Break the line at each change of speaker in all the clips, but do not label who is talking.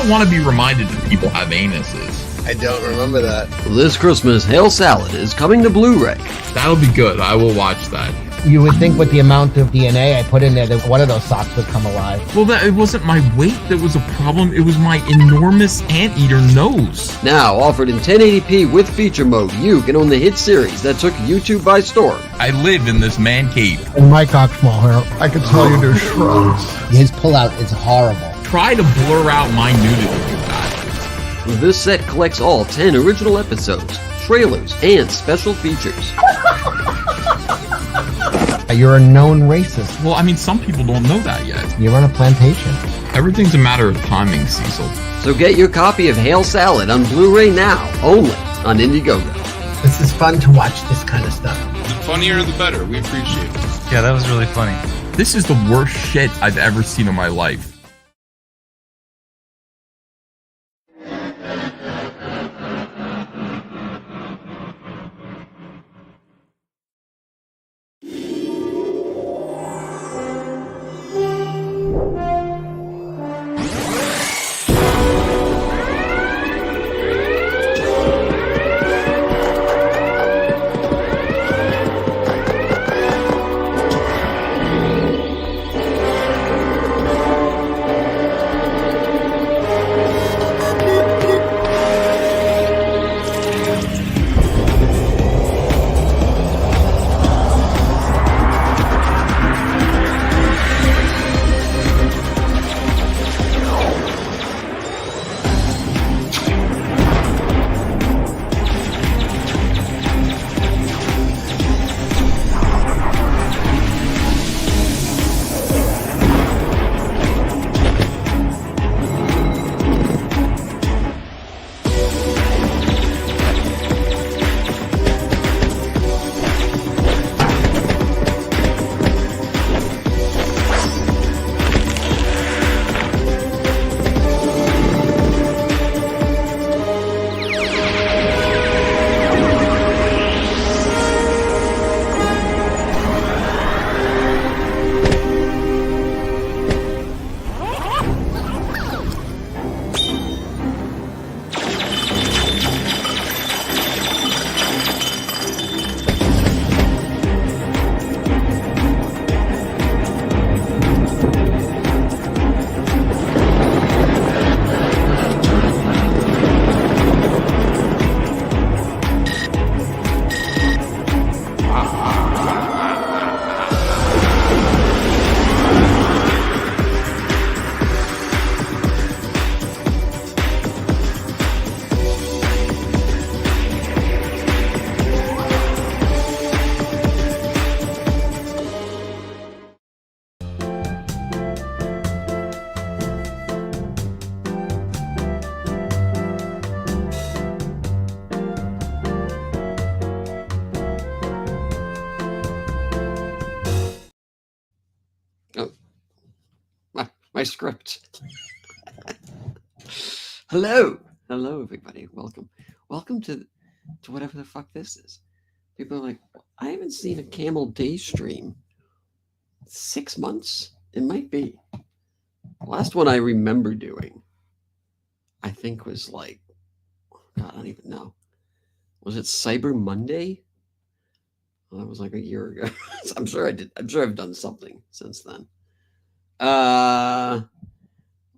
don't want to be reminded that people have anuses.
I don't remember that.
This Christmas, Hail Salad is coming to Blu-ray.
That'll be good. I will watch that.
You would think with the amount of DNA I put in there that one of those socks would come alive.
Well, it wasn't my weight that was a problem. It was my enormous anteater nose.
Now offered in 1080p with feature mode, you can own the hit series that took YouTube by storm.
I live in this man cave.
And my cock small hair. I can tell you do shrubs.
His pullout is horrible.
Try to blur out my nudity, you bastards.
This set collects all 10 original episodes, trailers, and special features.
You're a known racist.
Well, I mean, some people don't know that yet.
You run a plantation.
Everything's a matter of timing, Cecil.
So get your copy of Hail Salad on Blu-ray now, only on Indiegogo.
This is fun to watch this kind of stuff.
The funnier the better. We appreciate it.
Yeah, that was really funny.
This is the worst shit I've ever seen in my life.
My script. Hello, everybody. Welcome to whatever the fuck this is. People are like, I haven't seen a Camel Day stream. 6 months? It might be. The last one I remember doing, I think was like, God, I don't even know. Was it Cyber Monday? Well, that was like a year ago. I'm sure I did. I'm sure I've done something since then.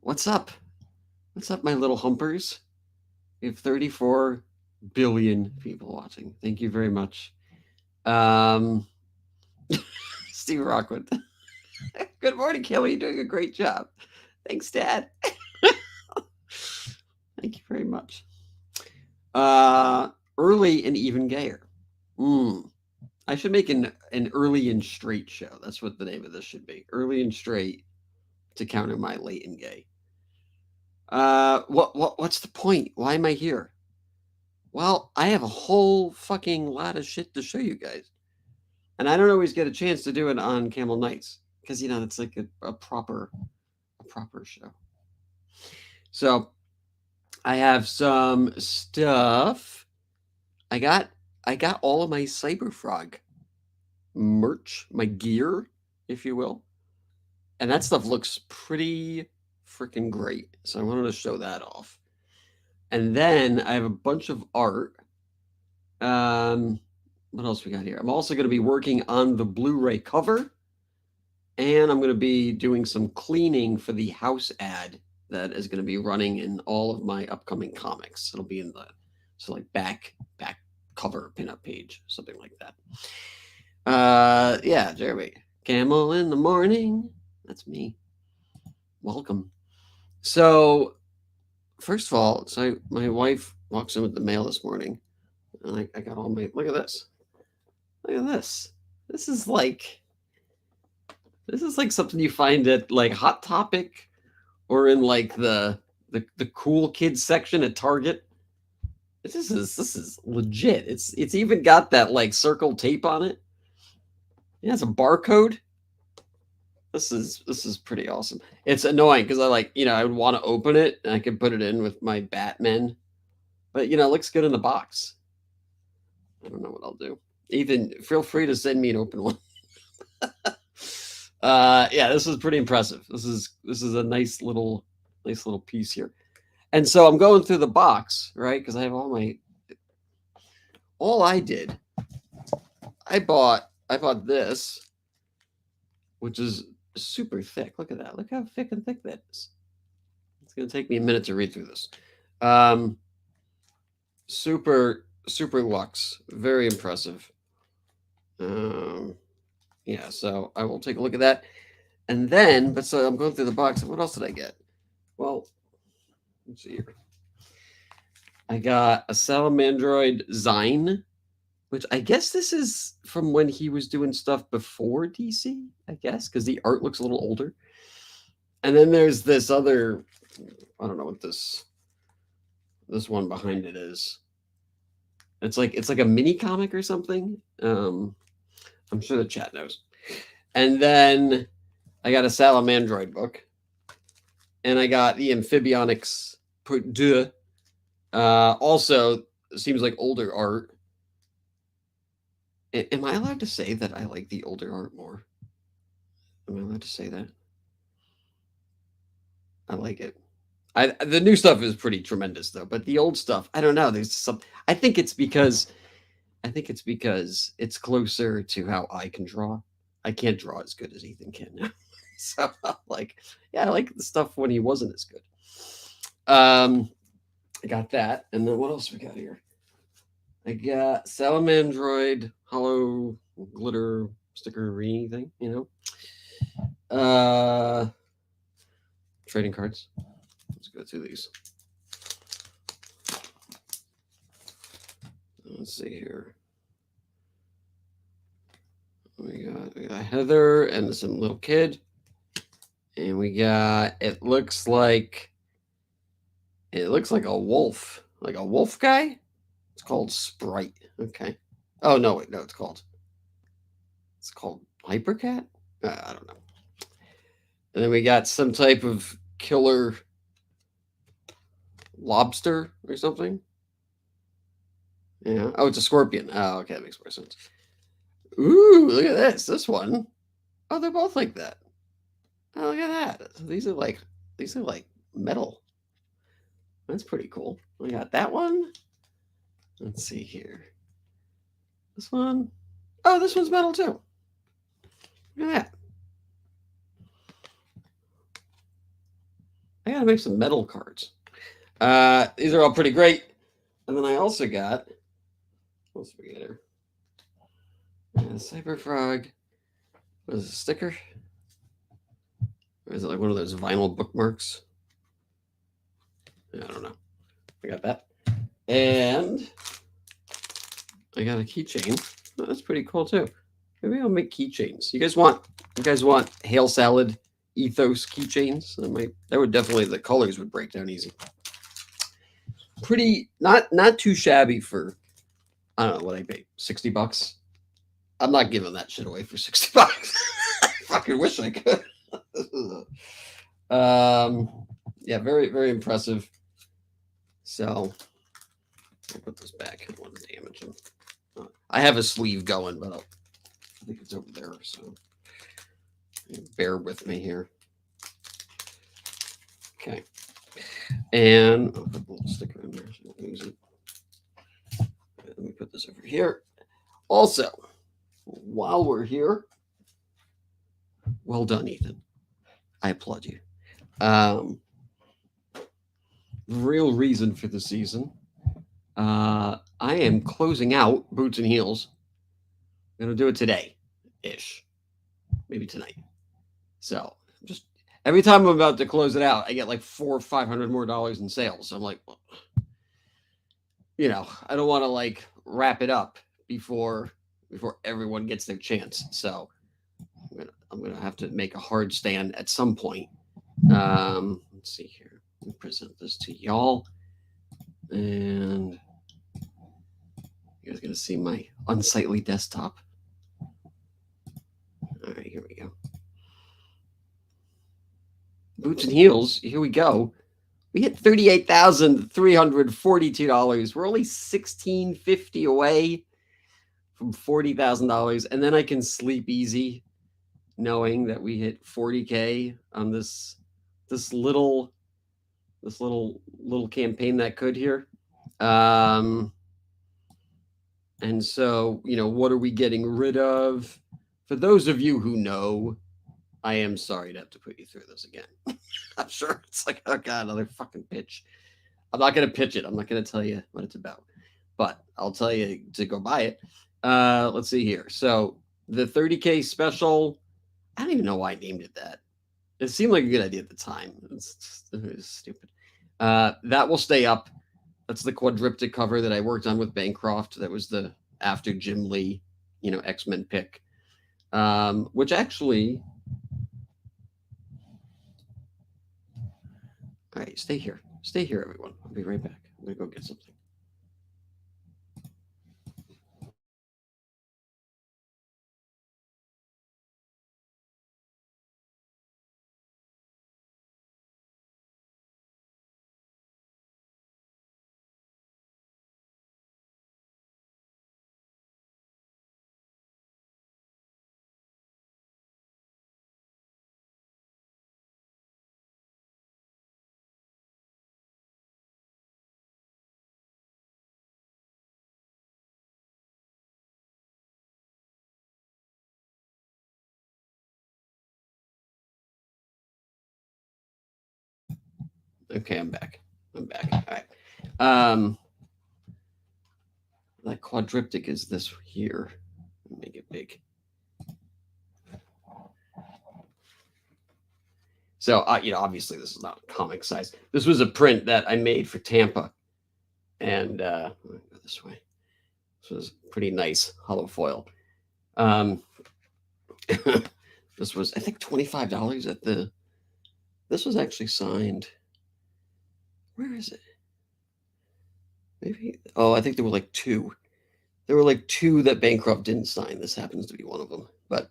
What's up? What's up, my little humpers? We have 34 billion people watching. Thank you very much. Steve Rockwood. Good morning, Kelly. You're doing a great job. Thanks, Dad. Thank you very much. Early and even gayer. I should make an early and straight show. That's what the name of this should be. Early and straight to counter my late and gay. What's the point? Why am I here? Well, I have a whole fucking lot of shit to show you guys. And I don't always get a chance to do it on Camel Nights because, it's like a proper show. So I have some stuff. I got all of my Cyberfrog merch, my gear, if you will. And that stuff looks pretty freaking great. So I wanted to show that off. And then I have a bunch of art. What else we got here? I'm also going to be working on the Blu-ray cover. And I'm going to be doing some cleaning for the house ad that is going to be running in all of my upcoming comics. It'll be in the back cover pinup page, something like that. Yeah, Jeremy. Camel in the morning. That's me. Welcome. So, first of all, my wife walks in with the mail this morning, and I got all my. Look at this. Look at this. This is like something you find at like Hot Topic, or in like the cool kids section at Target. This is legit. It's even got that like circle tape on it. It has a barcode. This is pretty awesome. It's annoying because I would want to open it and I could put it in with my Batman, but it looks good in the box. I don't know what I'll do. Ethan, feel free to send me an open one. Yeah, this is pretty impressive. This is a nice little piece here. And so I'm going through the box, right? Because I have I bought this, which is super thick. Look at that. Look how thick and thick that is. It's going to take me a minute to read through this. Super luxe. Very impressive. Yeah, so I will take a look at that. And then, so I'm going through the box. What else did I get? Well, let's see here. I got a Salamandroid Zine, which I guess this is from when he was doing stuff before DC, I guess, because the art looks a little older. And then there's this other, I don't know what this one behind it is. It's like a mini comic or something. I'm sure the chat knows. And then I got a Salamandroid book. And I got the Amphibionics Part 2. Also, seems like older art. Am I allowed to say that I like the older art more? Am I allowed to say that? I like it. The new stuff is pretty tremendous though, but the old stuff, I don't know. There's some. I think it's because it's closer to how I can draw. I can't draw as good as Ethan can now. So I like the stuff when he wasn't as good. I got that, and then what else we got here? I got Salamandroid hollow glitter stickery thing, trading cards. Let's go through these. Let's see here. We got Heather and some little kid. And we got, it looks like a wolf. Like a wolf guy? It's called Sprite. Okay. Oh, no, wait. No, it's called Hypercat? I don't know. And then we got some type of killer lobster or something. Yeah. Oh, it's a scorpion. Oh, okay. That makes more sense. Ooh, look at this. This one. Oh, they're both like that. Oh, look at that. So these are like metal. That's pretty cool. We got that one. Let's see here. This one. Oh, this one's metal too. Look at that. I gotta make some metal cards. These are all pretty great. And then I also got, what else we got here? Cyber Frog. What is it, a sticker? Or is it like one of those vinyl bookmarks? I don't know. I got that. And I got a keychain. Oh, that's pretty cool too. Maybe I'll make keychains. You guys want Hail Salad Ethos keychains? That would definitely, the colors would break down easy. Pretty, not too shabby for, I don't know what I paid, $60. I'm not giving that shit away for $60. I fucking wish I could. Yeah, very, very impressive. So I'll put this back. I don't want to damage them. I have a sleeve going, but I think it's over there. So bear with me here. Okay. And I'll put a little sticker in there so I don't lose it. Let me put this over here. Also, while we're here, well done, Ethan. I applaud you. Real reason for the season. I am closing out Boots and Heels. I'm gonna do it today-ish, maybe tonight. So just every time I'm about to close it out, I get like $400 or $500 more in sales. So I'm like, well, you know, I don't want to like wrap it up before everyone gets their chance. So I'm gonna have to make a hard stand at some point. Let's see here. Let me present this to y'all, and you guys gonna see my unsightly desktop. All right, here we go. Boots and Heels. Here we go. We hit $38,342. We're only $1,650 away from $40,000, and then I can sleep easy, knowing that we hit 40K on this little campaign that could here. And so, you know, what are we getting rid of? For those of you who know, I am sorry to have to put you through this again. I'm sure it's like, oh God, another fucking pitch. I'm not going to pitch it. I'm not going to tell you what it's about, but I'll tell you to go buy it. Let's see here. So the 30K special, I don't even know why I named it that. It seemed like a good idea at the time. It's stupid. That will stay up. That's the quadriptych cover that I worked on with Bancroft. That was the after Jim Lee, you know, X-Men pick, which actually. All right, stay here. Stay here, everyone. I'll be right back. I'm going to go get something. Okay, I'm back. All right. That quadriptych is this here. Make it big. So, you know, obviously this is not comic size. This was a print that I made for Tampa. And go this way. This was pretty nice hollow foil. This was, I think, $25 at the. This was actually signed. Where is it? Maybe. Oh, I think there were like two. There were like two that Bancroft didn't sign. This happens to be one of them. But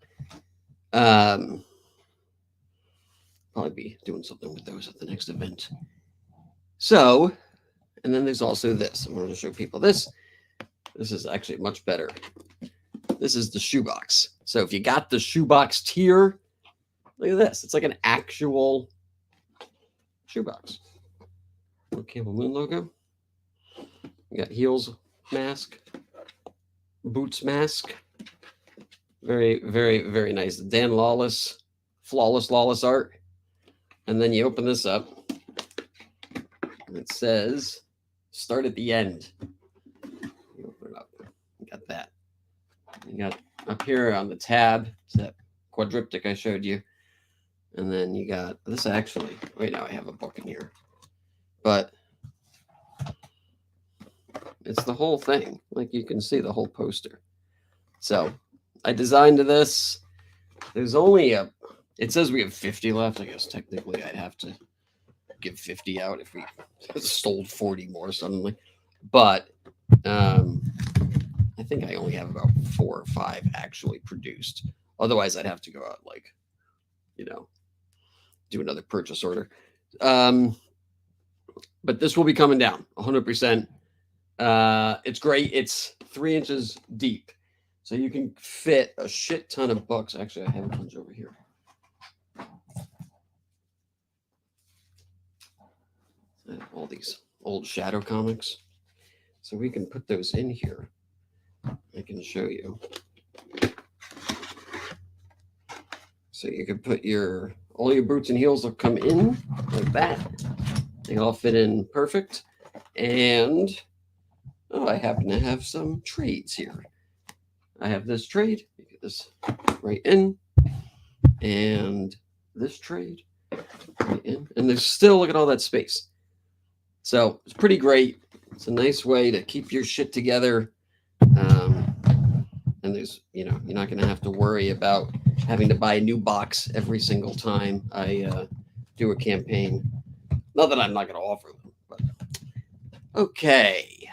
probably be doing something with those at the next event. So, and then there's also this. I'm going to show people this. This is actually much better. This is the shoebox. So if you got the shoebox tier, look at this. It's like an actual shoebox. Camel Moon logo. You got heels mask, boots mask. Very, very, very nice. Dan Lawless, flawless art. And then you open this up, and it says, "Start at the end." You open it up. You got that. You got up here on the tab, it's that quadriptych I showed you. And then you got this actually. Wait, now I have a book in here. But it's the whole thing. Like you can see the whole poster. So I designed this. There's only it says we have 50 left. I guess technically I'd have to give 50 out if we sold 40 more suddenly. But I think I only have about 4 or 5 actually produced. Otherwise I'd have to go out like, you know, do another purchase order. But this will be coming down 100%. It's great. It's 3 inches deep. So you can fit a shit ton of books. Actually, I have a bunch over here. I have all these old Shadow comics. So we can put those in here. I can show you. So you can put all your boots and heels will come in like that. They all fit in perfect. And I happen to have some trades here. I have this trade. You get this right in. And this trade right in. And there's still, look at all that space. So it's pretty great. It's a nice way to keep your shit together. And there's, you're not going to have to worry about having to buy a new box every single time I do a campaign. Not that I'm not going to offer them, but okay.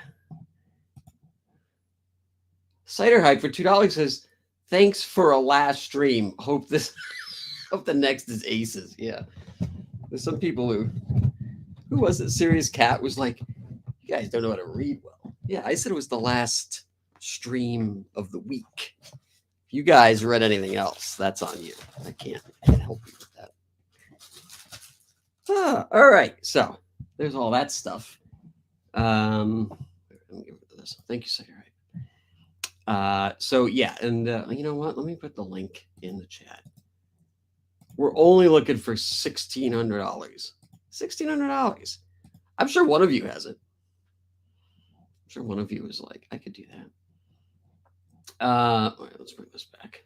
Cider Hype for $2 says, thanks for a last stream. Hope the next is Aces. Yeah. There's some people who was it? Serious Cat was like, you guys don't know how to read well. Yeah, I said it was the last stream of the week. If you guys read anything else, that's on you. I can't help you with that. All right, so there's all that stuff. Let me get rid of this. Thank you, Cider Hype. So yeah, and you know what? Let me put the link in the chat. We're only looking for $1,600. $1,600. I'm sure one of you has it. I'm sure one of you is like, I could do that. All right, let's bring this back.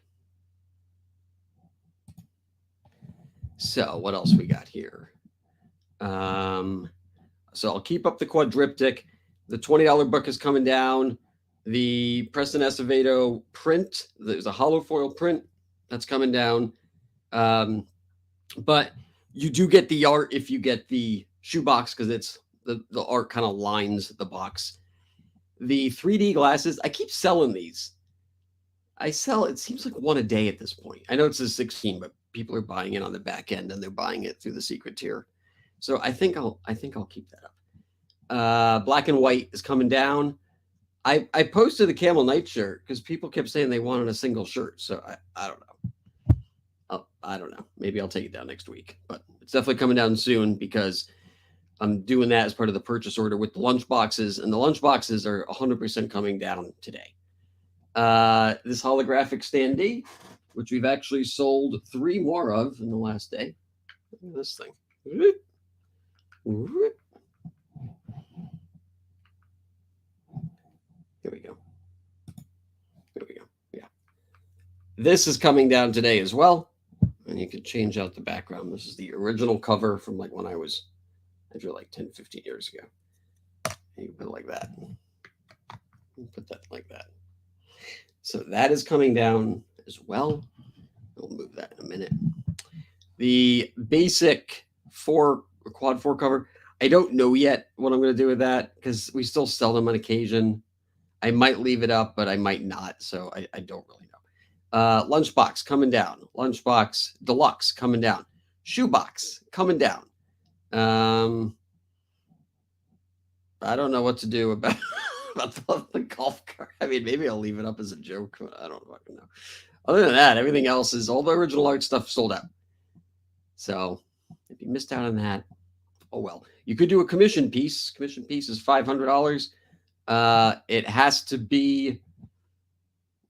So what else we got here? So I'll keep up the quadriptych. The $20 book is coming down. The Preston Acevedo print, there's a hollow foil print that's coming down. But you do get the art if you get the shoebox, because it's the art kind of lines the box. The 3D glasses, I keep selling these. It seems like one a day at this point. I know it's a 16, but people are buying it on the back end and they're buying it through the secret tier. So I think I'll keep that up. Black and white is coming down. I posted the Camel Night shirt because people kept saying they wanted a single shirt. So I don't know. I don't know. Maybe I'll take it down next week, but it's definitely coming down soon because I'm doing that as part of the purchase order with the lunch boxes, and the lunch boxes are 100% coming down today. This holographic standee, which we've actually sold 3 more of in the last day. Look at this thing. Here we go. Yeah. This is coming down today as well. And you can change out the background. This is the original cover from like when I drew like 10, 15 years ago. And you put it like that. Put that like that. So that is coming down as well. We'll move that in a minute. The basic quad 4 cover. I don't know yet what I'm going to do with that because we still sell them on occasion. I might leave it up, but I might not. So I don't really know. Lunchbox coming down. Lunchbox Deluxe coming down. Shoebox coming down. I don't know what to do about the golf cart. I mean, maybe I'll leave it up as a joke. But I don't fucking know. Other than that, everything else is all the original art stuff sold out. So if you missed out on that, oh well. You could do a commission piece. Commission piece is $500. It has to be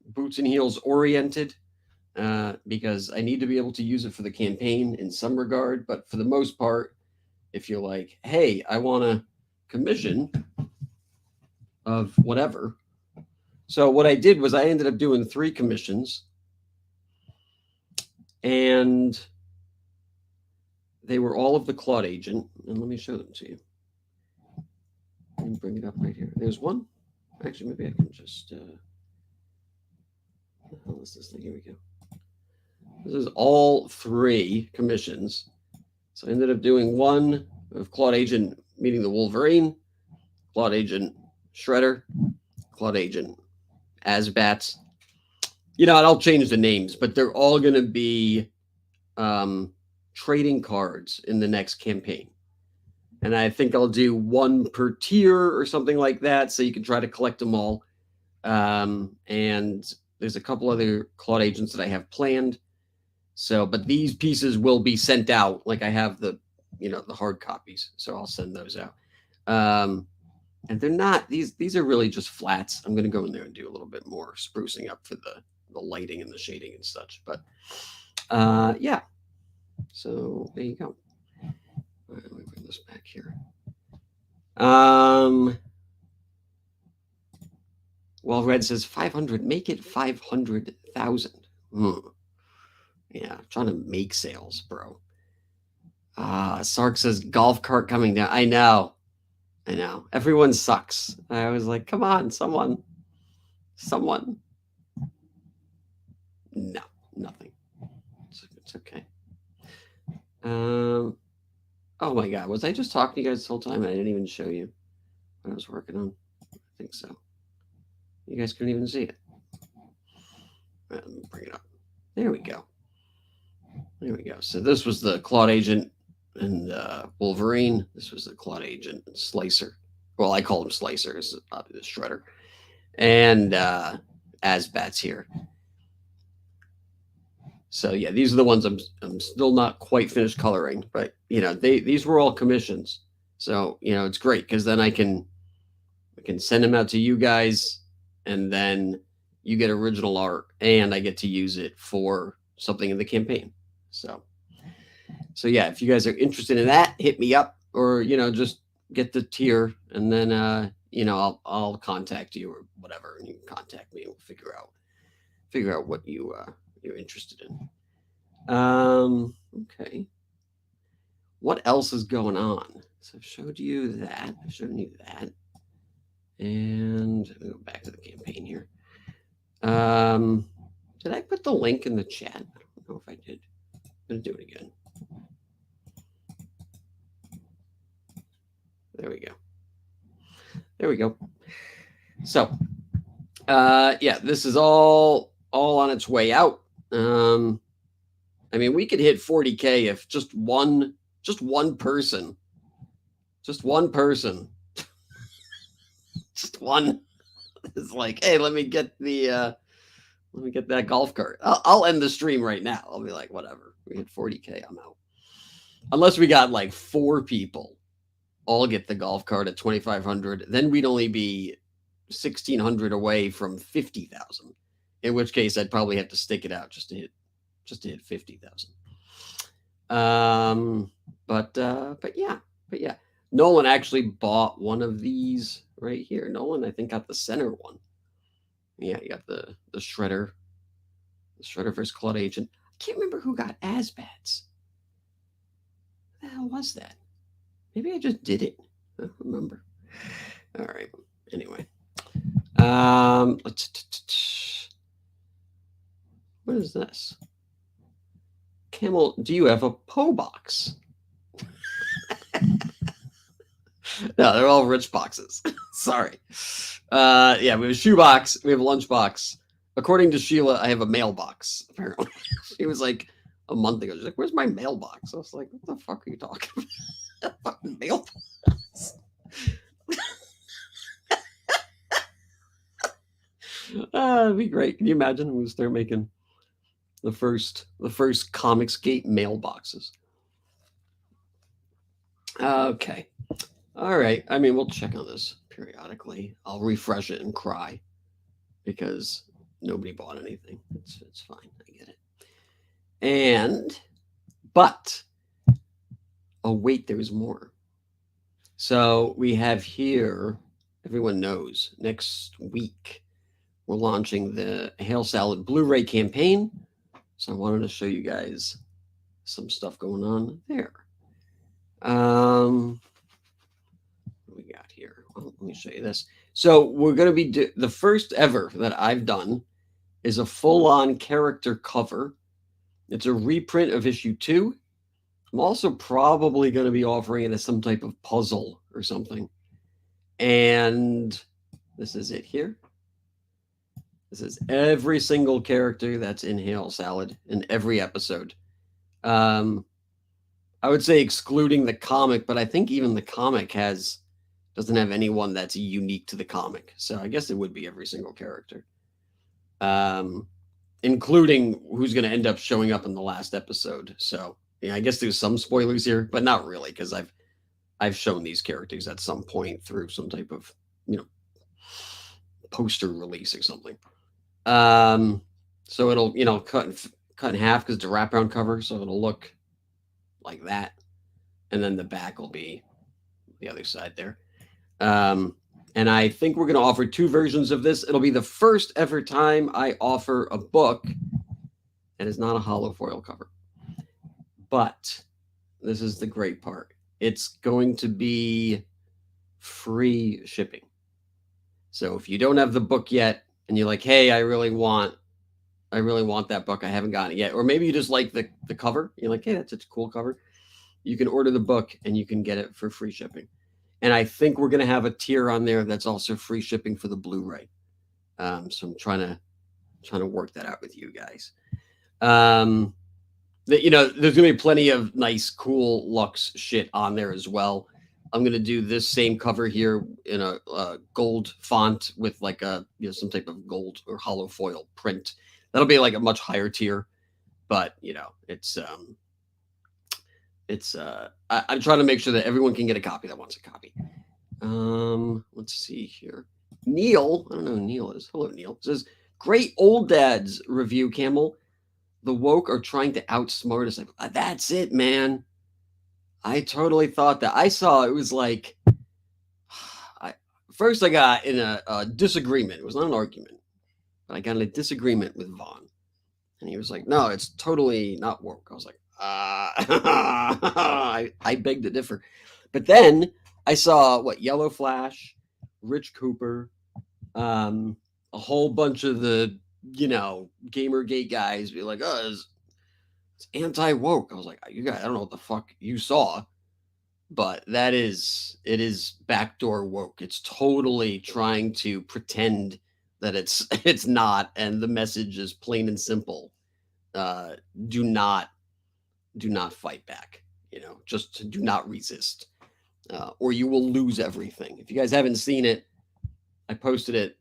boots and heels oriented because I need to be able to use it for the campaign in some regard. But for the most part, if you're like, hey, I want a commission of whatever. So what I did was I ended up doing 3 commissions, and they were all of the Claude agent. And let me show them to you. Let me bring it up right here. There's one. Actually, maybe I can just... what the hell is this thing? Here we go. This is all 3 commissions. So I ended up doing one of Claude Agent meeting the Wolverine, Claude Agent Shredder, Claude Agent Asbats. And I'll change the names, but they're all going to be trading cards in the next campaign. And I think I'll do 1 per tier or something like that, so you can try to collect them all. And there's a couple other Claude agents that I have planned. So, but these pieces will be sent out. Like I have the hard copies. So I'll send those out. And they're not, these are really just flats. I'm going to go in there and do a little bit more sprucing up for the lighting and the shading and such. But yeah, so there you go. All right, let me bring this back here. Well, Red says 500, make it 500,000. Yeah, I'm trying to make sales, bro. Sark says golf cart coming down. I know. Everyone sucks. I was like, come on, someone. No, nothing. It's okay. Oh my God, was I just talking to you guys this whole time? I didn't even show you what I was working on. I think so. You guys couldn't even see it. Let me bring it up. There we go. So this was the Claude Agent and Wolverine. This was the Claude Agent and Slicer. Well, I call him Slicer. This is the Shredder. And Asbats here. So yeah, these are the ones I'm still not quite finished coloring, but these were all commissions. So it's great because then I can send them out to you guys, and then you get original art, and I get to use it for something in the campaign. So yeah, if you guys are interested in that, hit me up, or just get the tier, and then I'll contact you or whatever, and you can contact me, and we'll figure out what you're interested in. Okay. What else is going on? So I've showed you that. I've shown you that. And let me go back to the campaign here. Did I put the link in the chat? I don't know if I did. I'm going to do it again. There we go. So, yeah, this is all on its way out. I mean, we could hit 40K if just one person, just one is like, hey, let me get that golf cart. I'll end the stream right now. I'll be like, whatever. We hit 40K, I'm out. Unless we got like 4 people all get the golf cart at 2,500, then we'd only be 1,600 away from 50,000. In which case, I'd probably have to stick it out just to hit 50,000. But yeah. Nolan actually bought one of these right here. Nolan, I think, got the center one. Yeah, he got the Shredder. The Shredder versus Claude Agent. I can't remember who got Asbats. What the hell was that? Maybe I just did it. I don't remember. All right. Anyway. What is this? Camel, do you have a PO box? No, they're all rich boxes. Sorry. Yeah, we have a shoe box. We have a lunch box. According to Sheila, I have a mailbox, apparently. She was like, a month ago, she's like, where's my mailbox? I was like, what the fuck are you talking about? Fucking mailbox. It'd be great. Can you imagine we start making the first Comicsgate mailboxes? Okay. All right. I mean, we'll check on this periodically. I'll refresh it and cry because nobody bought anything. It's fine. I get it. But oh wait, there's more. So we have here, everyone knows, next week we're launching the Hail Salad Blu-ray campaign. So I wanted to show you guys some stuff going on there. What we got here? Well, let me show you this. So we're going to be the first ever that I've done is a full-on character cover. It's a reprint of issue 2. I'm also probably going to be offering it as some type of puzzle or something. And this is it here. This is every single character that's in Hail Salad in every episode. I would say excluding the comic, but I think even the comic doesn't have anyone that's unique to the comic. So I guess it would be every single character. Including who's going to end up showing up in the last episode. So yeah, I guess there's some spoilers here, but not really, because I've I've shown these characters at some point through some type of, poster release or something. So it'll, cut in half because it's a wraparound cover, so it'll look like that, and then the back will be the other side there. And I think we're going to offer 2 versions of this. It'll be the first ever time I offer a book that is not a hollow foil cover. But this is the great part. It's going to be free shipping. So if you don't have the book yet and you're like, hey, I really want that book, I haven't gotten it yet. Or maybe you just like the cover. You're like, hey, that's a cool cover. You can order the book and you can get it for free shipping. And I think we're going to have a tier on there that's also free shipping for the Blu-ray. So I'm trying to work that out with you guys. There's going to be plenty of nice, cool Lux shit on there as well. I'm going to do this same cover here in a gold font with like some type of gold or hollow foil print. That'll be like a much higher tier, but I'm trying to make sure that everyone can get a copy that wants a copy. Let's see here. Neil, I don't know who Neil is. Hello, Neil. Says, great old dads review, Camel. The woke are trying to outsmart us. That's it, man. I totally thought that. I saw it was like, first I got in a disagreement. It was not an argument, but I got in a disagreement with Vaughn. And he was like, no, it's totally not woke. I was like, I beg to differ. But then I saw Yellow Flash, Rich Cooper, a whole bunch of the, Gamergate guys be like, oh, it's anti-woke. I was like, you guys, I don't know what the fuck you saw, but it is backdoor woke. It's totally trying to pretend that it's not, and the message is plain and simple. Do not fight back. Just do not resist, or you will lose everything. If you guys haven't seen it, I posted it.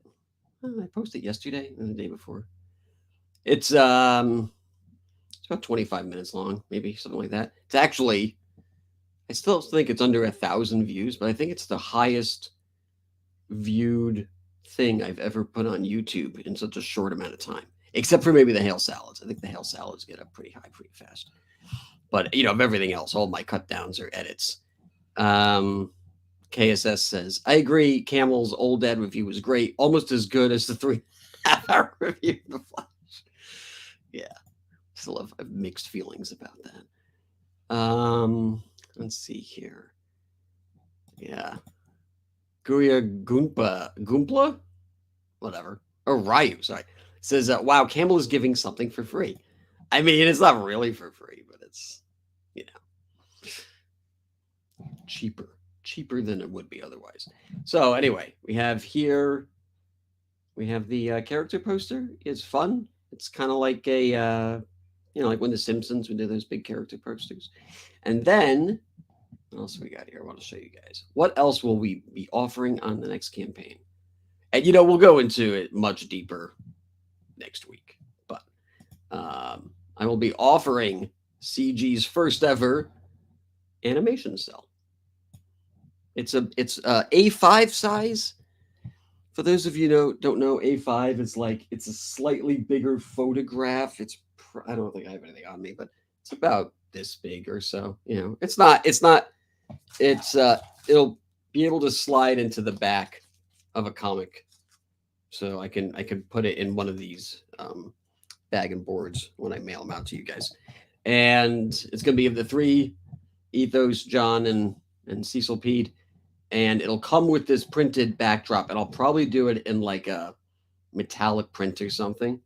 I posted it yesterday or the day before. It's about 25 minutes long, maybe something like that. It's actually, I still think it's under 1,000 views, but I think it's the highest viewed thing I've ever put on YouTube in such a short amount of time, except for maybe the Hail Salads. I think the Hail Salads get up pretty high pretty fast. But, of everything else, all my cut downs are edits. KSS says, I agree. Camel's old dad review was great. Almost as good as the 3.5-hour review of The Flash. Yeah. Still have mixed feelings about that. Let's see here. Yeah. Guya Goompla? Whatever. Or Ryu, sorry. Says, wow, Camel is giving something for free. I mean, it's not really for free, but it's, cheaper than it would be otherwise. So anyway, we have the character poster. It's fun. It's kind of like like when the Simpsons would do those big character posters. And then what else we got here? I want to show you guys. What else will we be offering on the next campaign? And we'll go into it much deeper next week. But I will be offering CG's first ever animation cell. It's A5 size. For those of you who don't know, A5 is it's a slightly bigger photograph. I don't think I have anything on me, but it's about this big or so. It'll be able to slide into the back of a comic. So I can put it in one of these bag and boards when I mail them out to you guys. And it's going to be of the 3 Ethos, John, and Cecil Pede. And it'll come with this printed backdrop, and I'll probably do it in like a metallic print or something.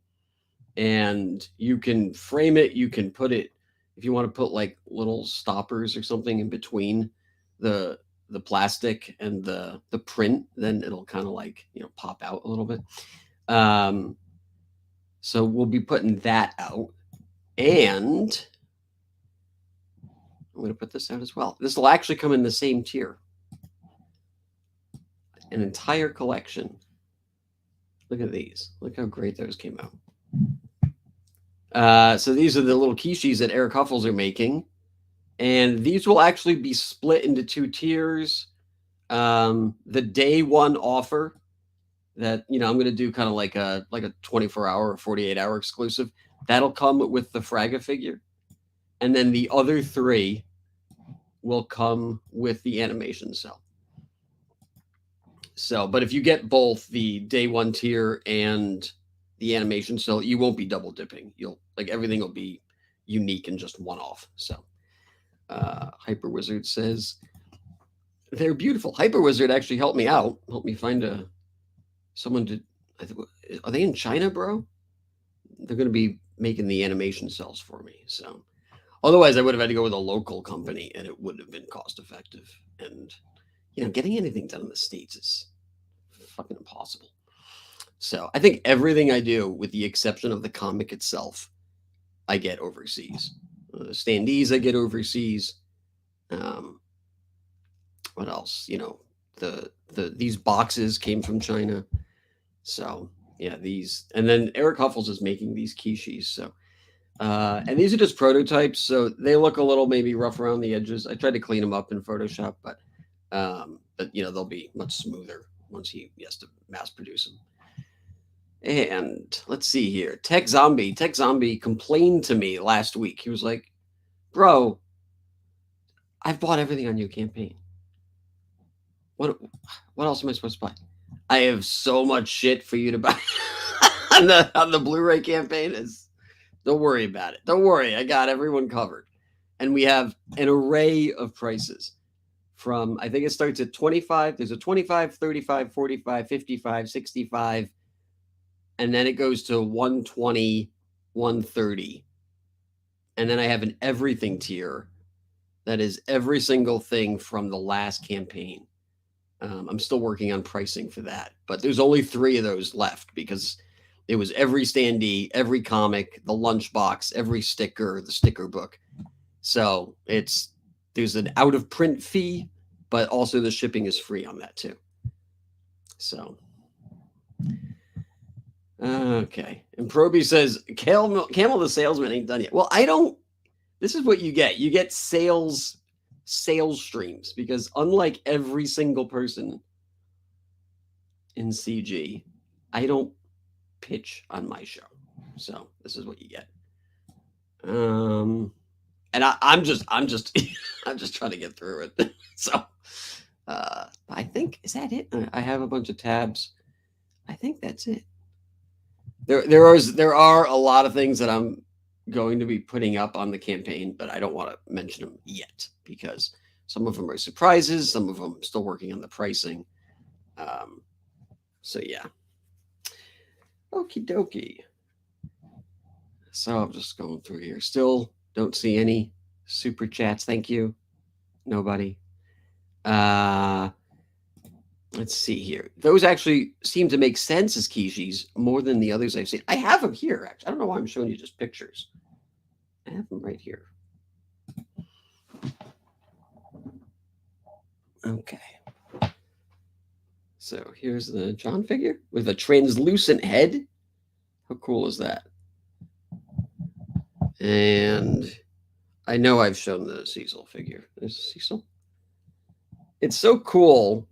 And you can frame it. You can put it, if you want to put like little stoppers or something in between the plastic and the print, then it'll kind of pop out a little bit. So we'll be putting that out, and I'm going to put this out as well. This will actually come in the same tier. An entire collection. Look at these. Look how great those came out. So these are the little quiches that Eric Huffles are making. And these will actually be split into 2 tiers. The day one offer that, I'm going to do kind of like a 24-hour or 48-hour exclusive. That'll come with the Fraga figure. And then the other 3 will come with the animation cell. So, but if you get both the day one tier and the animation cell, you won't be double dipping. Everything will be unique and just one off. So, Hyper Wizard says they're beautiful. Hyper Wizard actually helped me out. Helped me find someone to. Are they in China, bro? They're going to be making the animation cells for me. So, otherwise, I would have had to go with a local company, and it wouldn't have been cost effective. And getting anything done in the States is fucking impossible. So, I think everything I do, with the exception of the comic itself, I get overseas. Standees I get overseas. What else? These boxes came from China. So yeah, these, and then Eric Huffles is making these Kishis. So and these are just prototypes, so they look a little maybe rough around the edges. I tried to clean them up in Photoshop, but they'll be much smoother once he has to mass produce them. And let's see here. Tech Zombie complained to me last week. He was like, bro, I've bought everything on your campaign. What else am I supposed to buy? I have so much shit for you to buy on the Blu-ray campaign. Don't worry about it. Don't worry. I got everyone covered. And we have an array of prices from, I think it starts at 25. There's a 25, 35, 45, 55, 65. And then it goes to 120, 130. And then I have an everything tier that is every single thing from the last campaign. I'm still working on pricing for that, but there's only 3 of those left because it was every standee, every comic, the lunchbox, every sticker, the sticker book. So there's an out of print fee, but also the shipping is free on that too. So, okay. And Proby says, Camel the salesman ain't done yet. Well, this is what you get. You get sales streams, because unlike every single person in CG, I don't pitch on my show. So this is what you get. And I'm just I'm just trying to get through it. So I think, is that it? I have a bunch of tabs. I think that's it. There are a lot of things that I'm going to be putting up on the campaign, but I don't want to mention them yet because some of them are surprises. Some of them I'm still working on the pricing. So yeah. Okie dokie. So I'm just going through here. Still don't see any super chats. Thank you. Nobody. Let's see here. Those actually seem to make sense as Kishis more than the others I've seen. I have them here, actually. I don't know why I'm showing you just pictures. I have them right here. Okay. So here's the John figure with a translucent head. How cool is that? And I know I've shown the Cecil figure. There's Cecil. It's so cool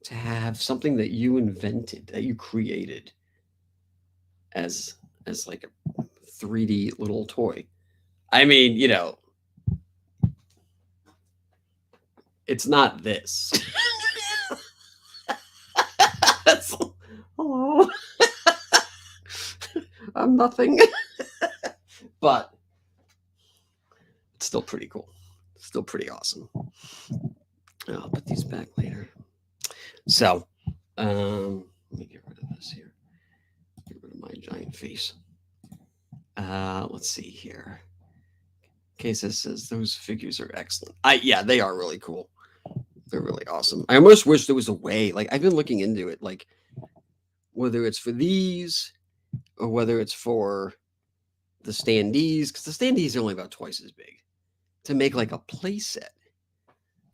to have something that you invented, that you created as like a 3D little toy. I mean, it's not this. Hello. I'm nothing. But it's still pretty cool. Still pretty awesome. I'll put these back later. So, let me get rid of this here. Get rid of my giant face. Let's see here. Queso says those figures are excellent. Yeah, they are really cool. They're really awesome. I almost wish there was a way. Like, I've been looking into it, like whether it's for these or whether it's for the standees, because the standees are only about twice as big, to make like a play set.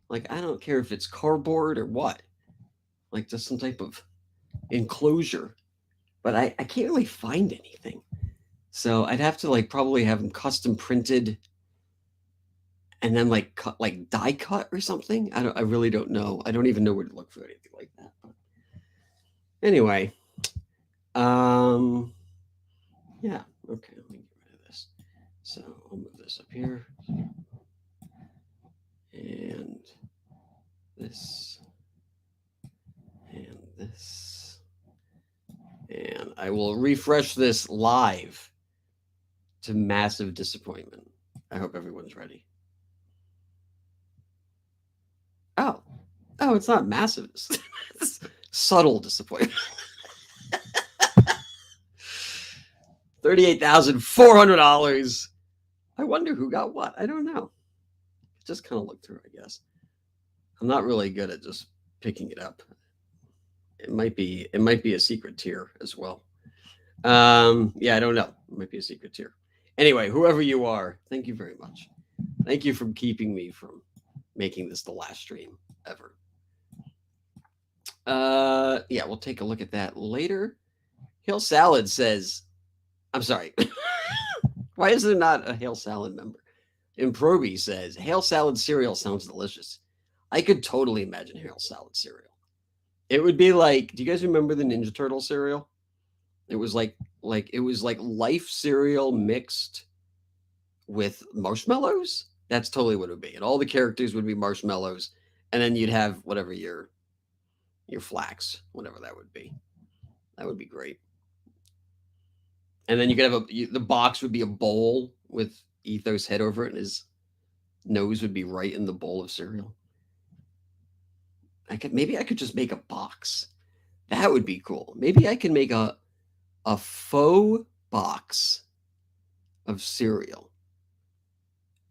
Like, I don't care if it's cardboard or what, like just some type of enclosure, but I can't really find anything. So I'd have to like probably have them custom printed and then like cut, like die cut or something. I really don't know. I don't even know where to look for anything like that. But anyway, yeah, okay, let me get rid of this. So I'll move this up here. And this. And this. And I will refresh this live to massive disappointment. I hope everyone's ready. Oh, it's not massive. It's subtle disappointment. $38,400. I wonder who got what. I don't know. Just kind of look through, I guess. I'm not really good at just picking it up. It might be a secret tier as well. Yeah, I don't know. It might be a secret tier. Anyway, whoever you are, thank you very much. Thank you for keeping me from making this the last stream ever. Yeah, we'll take a look at that later. Hail Salad says, I'm sorry. Why is there not a Hail Salad member? Improby says, Hail Salad cereal sounds delicious. I could totally imagine Hail Salad cereal. It would be like, do you guys remember the Ninja Turtle cereal? It was like Life cereal mixed with marshmallows. That's totally what it would be. And all the characters would be marshmallows. And then you'd have whatever your flax, whatever that would be. That would be great. And then you could have the box would be a bowl with Ethos head over it, and his nose would be right in the bowl of cereal. Maybe I could just make a box. That would be cool. Maybe I can make a faux box of cereal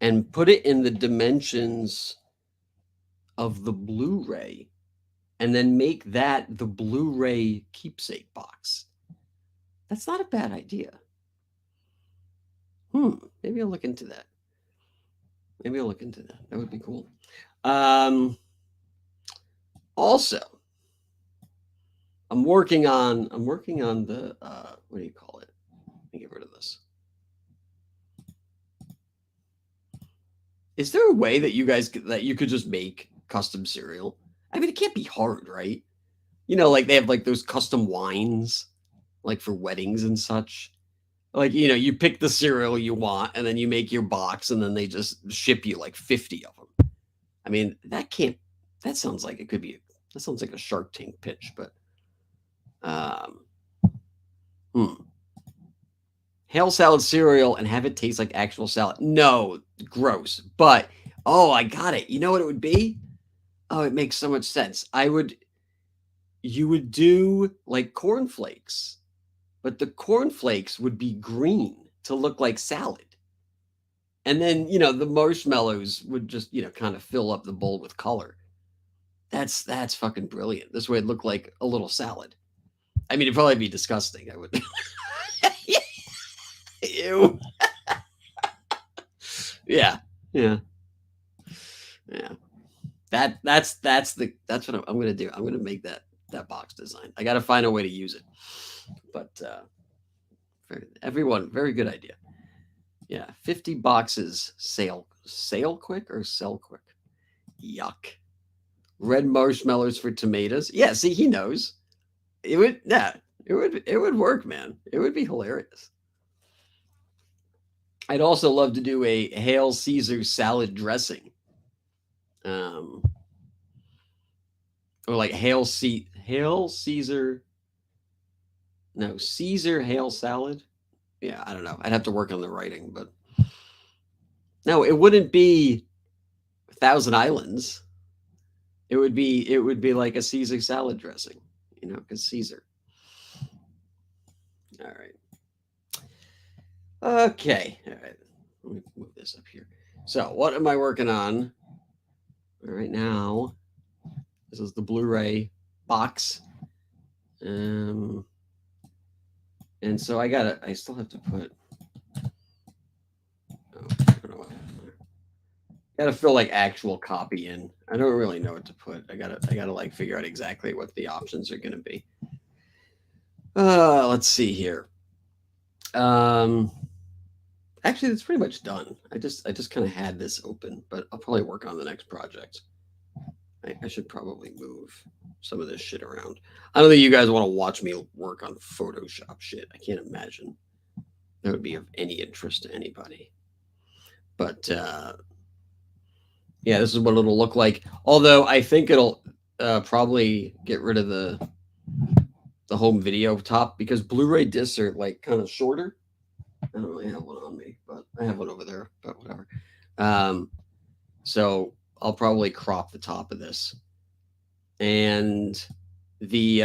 and put it in the dimensions of the Blu-ray, and then make that the Blu-ray keepsake box. That's not a bad idea. Maybe I'll look into that. That would be cool. Also, I'm working on the what do you call it? Let me get rid of this. Is there a way that you could just make custom cereal? I mean, it can't be hard, right? You know, like they have like those custom wines, like for weddings and such. Like, you know, you pick the cereal you want and then you make your box and then they just ship you like 50 of them. I mean, that sounds like that sounds like a Shark Tank pitch, but Hail Salad cereal and have it taste like actual salad. No, gross. But I got it. You know what it would be? Oh, it makes so much sense. You would do like cornflakes, but the cornflakes would be green to look like salad. And then, you know, the marshmallows would just, you know, kind of fill up the bowl with color. That's fucking brilliant. This way it'd look like a little salad. I mean, it'd probably be disgusting. I would. Ew. Yeah. That's what I'm gonna do. I'm gonna make that box design. I gotta find a way to use it. But everyone, very good idea. Yeah, 50 boxes sale quick or sell quick. Yuck. Red marshmallows for tomatoes. Yeah, see, he knows. It would work, man. It would be hilarious. I'd also love to do a Hail Caesar salad dressing. Or like Caesar. No, Caesar Hail salad. Yeah, I don't know. I'd have to work on the writing, but no, it wouldn't be Thousand Islands. It would be like a Caesar salad dressing, you know, because Caesar. All right. Okay. All right. Let me move this up here. So what am I working on right now? This is the Blu-ray box. And so I still have to put, gotta fill like actual copy in. I don't really know what to put. I gotta like figure out exactly what the options are gonna be. Let's see here. Actually, that's pretty much done. I just kind of had this open, but I'll probably work on the next project. I should probably move some of this shit around. I don't think you guys want to watch me work on Photoshop shit. I can't imagine that would be of any interest to anybody. But yeah, this is what it'll look like. Although I think it'll probably get rid of the home video top because Blu-ray discs are like kind of shorter. I don't really have one on me, but I have one over there. But whatever. So I'll probably crop the top of this, and the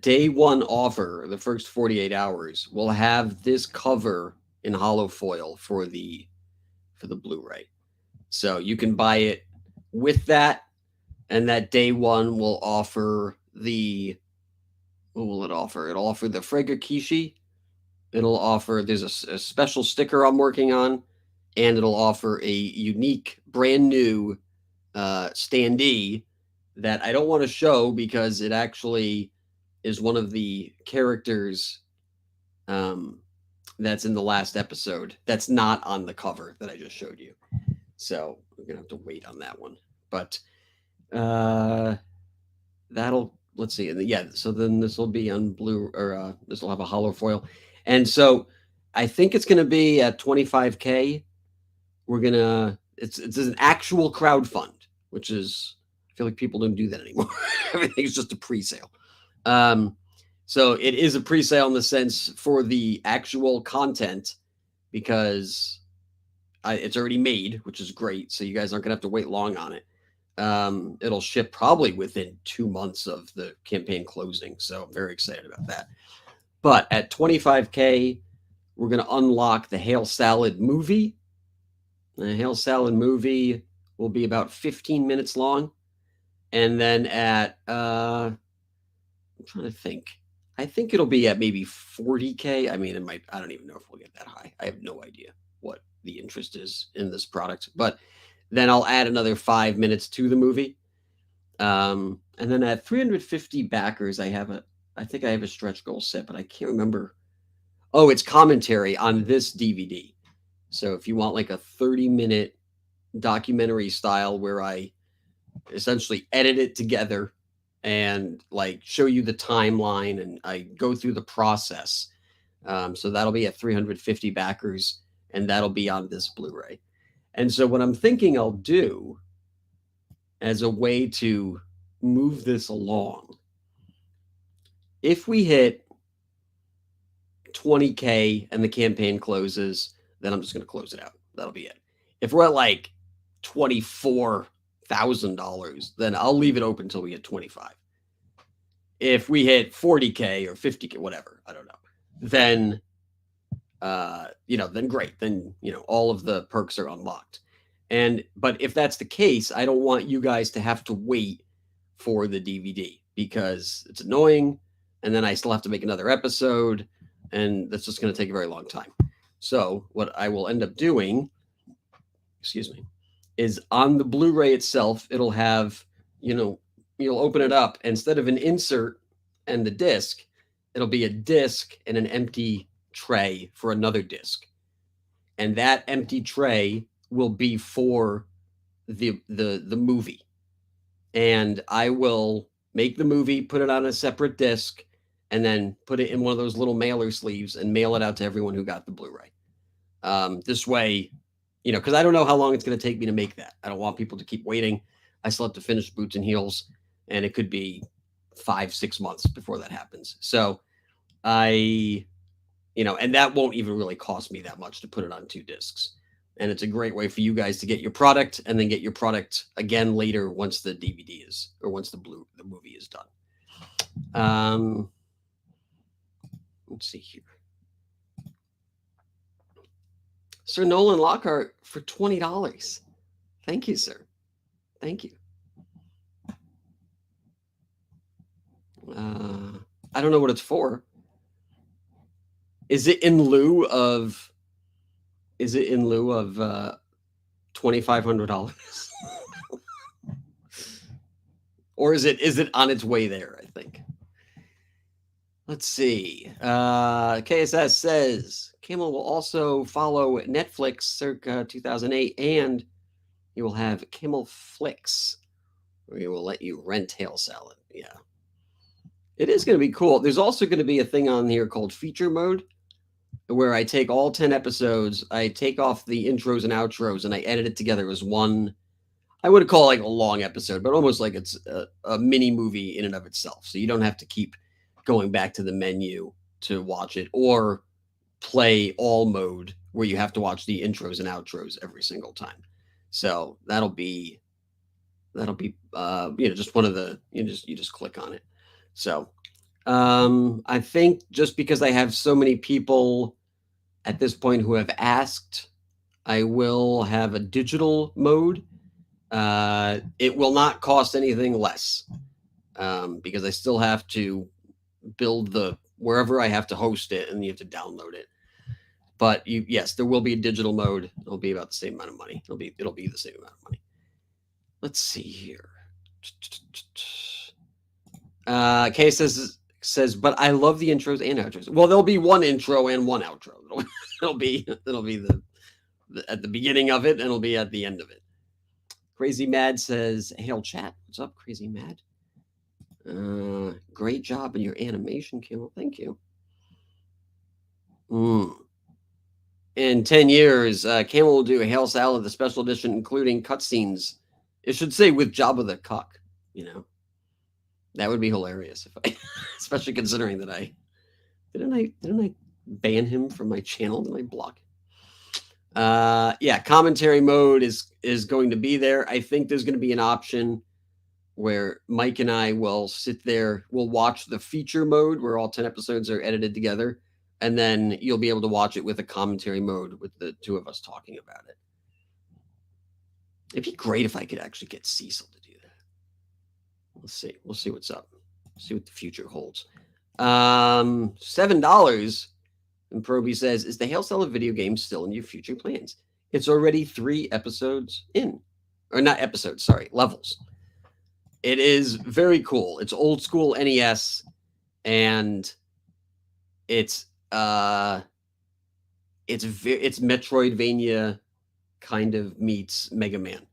day one offer, the first 48 hours, will have this cover in hollow foil for the Blu-ray. So you can buy it with that, and that day one will offer the what will it offer? It'll offer the Frega Kishi. It'll offer there's a special sticker I'm working on, and it'll offer a unique, brand new standee that I don't want to show because it actually is one of the characters that's in the last episode. That's not on the cover that I just showed you. So we're gonna have to wait on that one. But that'll let's see. Yeah, so then this will be on blue or this will have a hollow foil. And so I think it's gonna be at 25K. We're gonna it's an actual crowd fund, which is I feel like people don't do that anymore. Everything's just a pre-sale. So it is a pre-sale in the sense for the actual content because it's already made, which is great. So you guys aren't gonna have to wait long on it. It'll ship probably within 2 months of the campaign closing. So I'm very excited about that. But at 25K, we're gonna unlock the Hail Salad movie. The Hail Salad movie will be about 15 minutes long. And then at, I'm trying to think. I think it'll be at maybe 40K. I mean, it might, I don't even know if we'll get that high. I have no idea what the interest is in this product. But then I'll add another 5 minutes to the movie. And then at 350 backers, I think I have a stretch goal set, but I can't remember. Oh, it's commentary on this DVD. So if you want like a 30-minute documentary style where I essentially edit it together and like show you the timeline and I go through the process. So that'll be at 350 backers and that'll be on this Blu-ray. And so what I'm thinking I'll do as a way to move this along, if we hit 20K and the campaign closes, then I'm just going to close it out. That'll be it. If we're at like $24,000, then I'll leave it open until we hit 25. If we hit 40K or 50K, whatever, I don't know, then, then great. Then, all of the perks are unlocked. But if that's the case, I don't want you guys to have to wait for the DVD because it's annoying. And then I still have to make another episode and that's just going to take a very long time. So what I will end up doing, is on the Blu-ray itself, it'll have, you'll open it up. Instead of an insert and the disc, it'll be a disc and an empty tray for another disc. And that empty tray will be for the movie. And I will make the movie, put it on a separate disc, and then put it in one of those little mailer sleeves and mail it out to everyone who got the Blu-ray. This way, because I don't know how long it's going to take me to make that. I don't want people to keep waiting. I still have to finish Boots and Heels, and it could be 5-6 months before that happens. So and that won't even really cost me that much to put it on 2 discs. And it's a great way for you guys to get your product and then get your product again later once the DVD is, or once the movie is done. Let's see here. Sir Nolan Lockhart for $20. Thank you, sir. Thank you. I don't know what it's for. Is it in lieu of $2,500? Or is it on its way there, I think. Let's see. KSS says, Camel will also follow Netflix circa 2008, and he will have Camel Flix, where he will let you rent Hail Salad. Yeah. It is going to be cool. There's also going to be a thing on here called feature mode, where I take all 10 episodes, I take off the intros and outros, and I edit it together as one. I would call it like a long episode, but almost like it's a mini movie in and of itself. So you don't have to keep going back to the menu to watch it, or play all mode where you have to watch the intros and outros every single time. So that'll be just one of the you just click on it. So I think just because I have so many people at this point who have asked, I will have a digital mode. It will not cost anything less, because I still have to build wherever I have to host it, and you have to download it. But yes, there will be a digital mode. It'll be about the same amount of money. It'll be the same amount of money. Let's see here. Kay says, but I love the intros and outros. Well, there'll be one intro and one outro. It'll be the at the beginning of it, and it'll be at the end of it. Crazy Mad says, "Hail chat, what's up, Crazy Mad? Great job in your animation, Camel. Thank you." In 10 years, Camel will do a Hail Salad, the special edition, including cutscenes. It should say with Jabba the Cuck. You know, that would be hilarious if I, especially considering that didn't I ban him from my channel? Didn't I block him? Yeah, commentary mode is going to be there. I think there's going to be an option where Mike and I will sit there, we'll watch the feature mode where all 10 episodes are edited together, and then you'll be able to watch it with a commentary mode with the two of us talking about it. It'd be great if I could actually get Cecil to do that. We'll see. We'll see what's up. See what the future holds. $7. And Proby says, is the Hail Salad video game still in your future plans? It's already 3 episodes in. Or not episodes, sorry, levels. It is very cool. It's old school NES, and it's Metroidvania kind of meets Mega Man.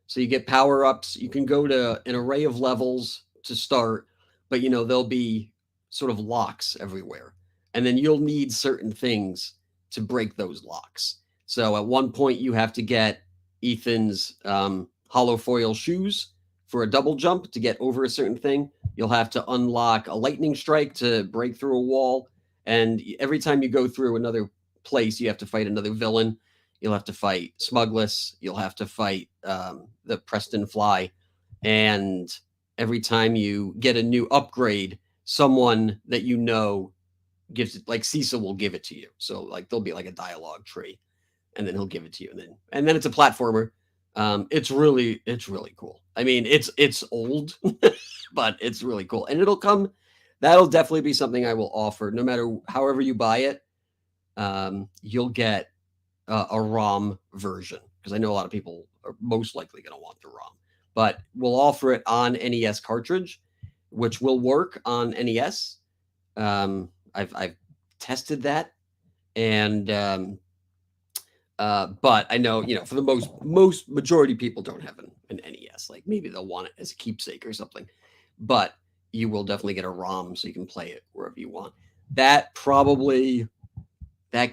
So you get power-ups. You can go to an array of levels to start, but there'll be sort of locks everywhere. And then you'll need certain things to break those locks. So at one point you have to get Ethan's hollow foil shoes for a double jump to get over a certain thing. You'll have to unlock a lightning strike to break through a wall. And every time you go through another place, you have to fight another villain. You'll have to fight Smugless. You'll have to fight the Preston Fly. And every time you get a new upgrade, someone that gives it, like Cecil will give it to you. So like there'll be like a dialogue tree, and then he'll give it to you. And then it's a platformer. It's really cool. I mean, it's old, but it's really cool. And that'll definitely be something I will offer. No matter however you buy it, you'll get a ROM version, because I know a lot of people are most likely going to want the ROM. But we'll offer it on NES cartridge, which will work on NES. I've tested that, and but I know for the most majority people don't have an NES. Like maybe they'll want it as a keepsake or something, but you will definitely get a ROM so you can play it wherever you want. That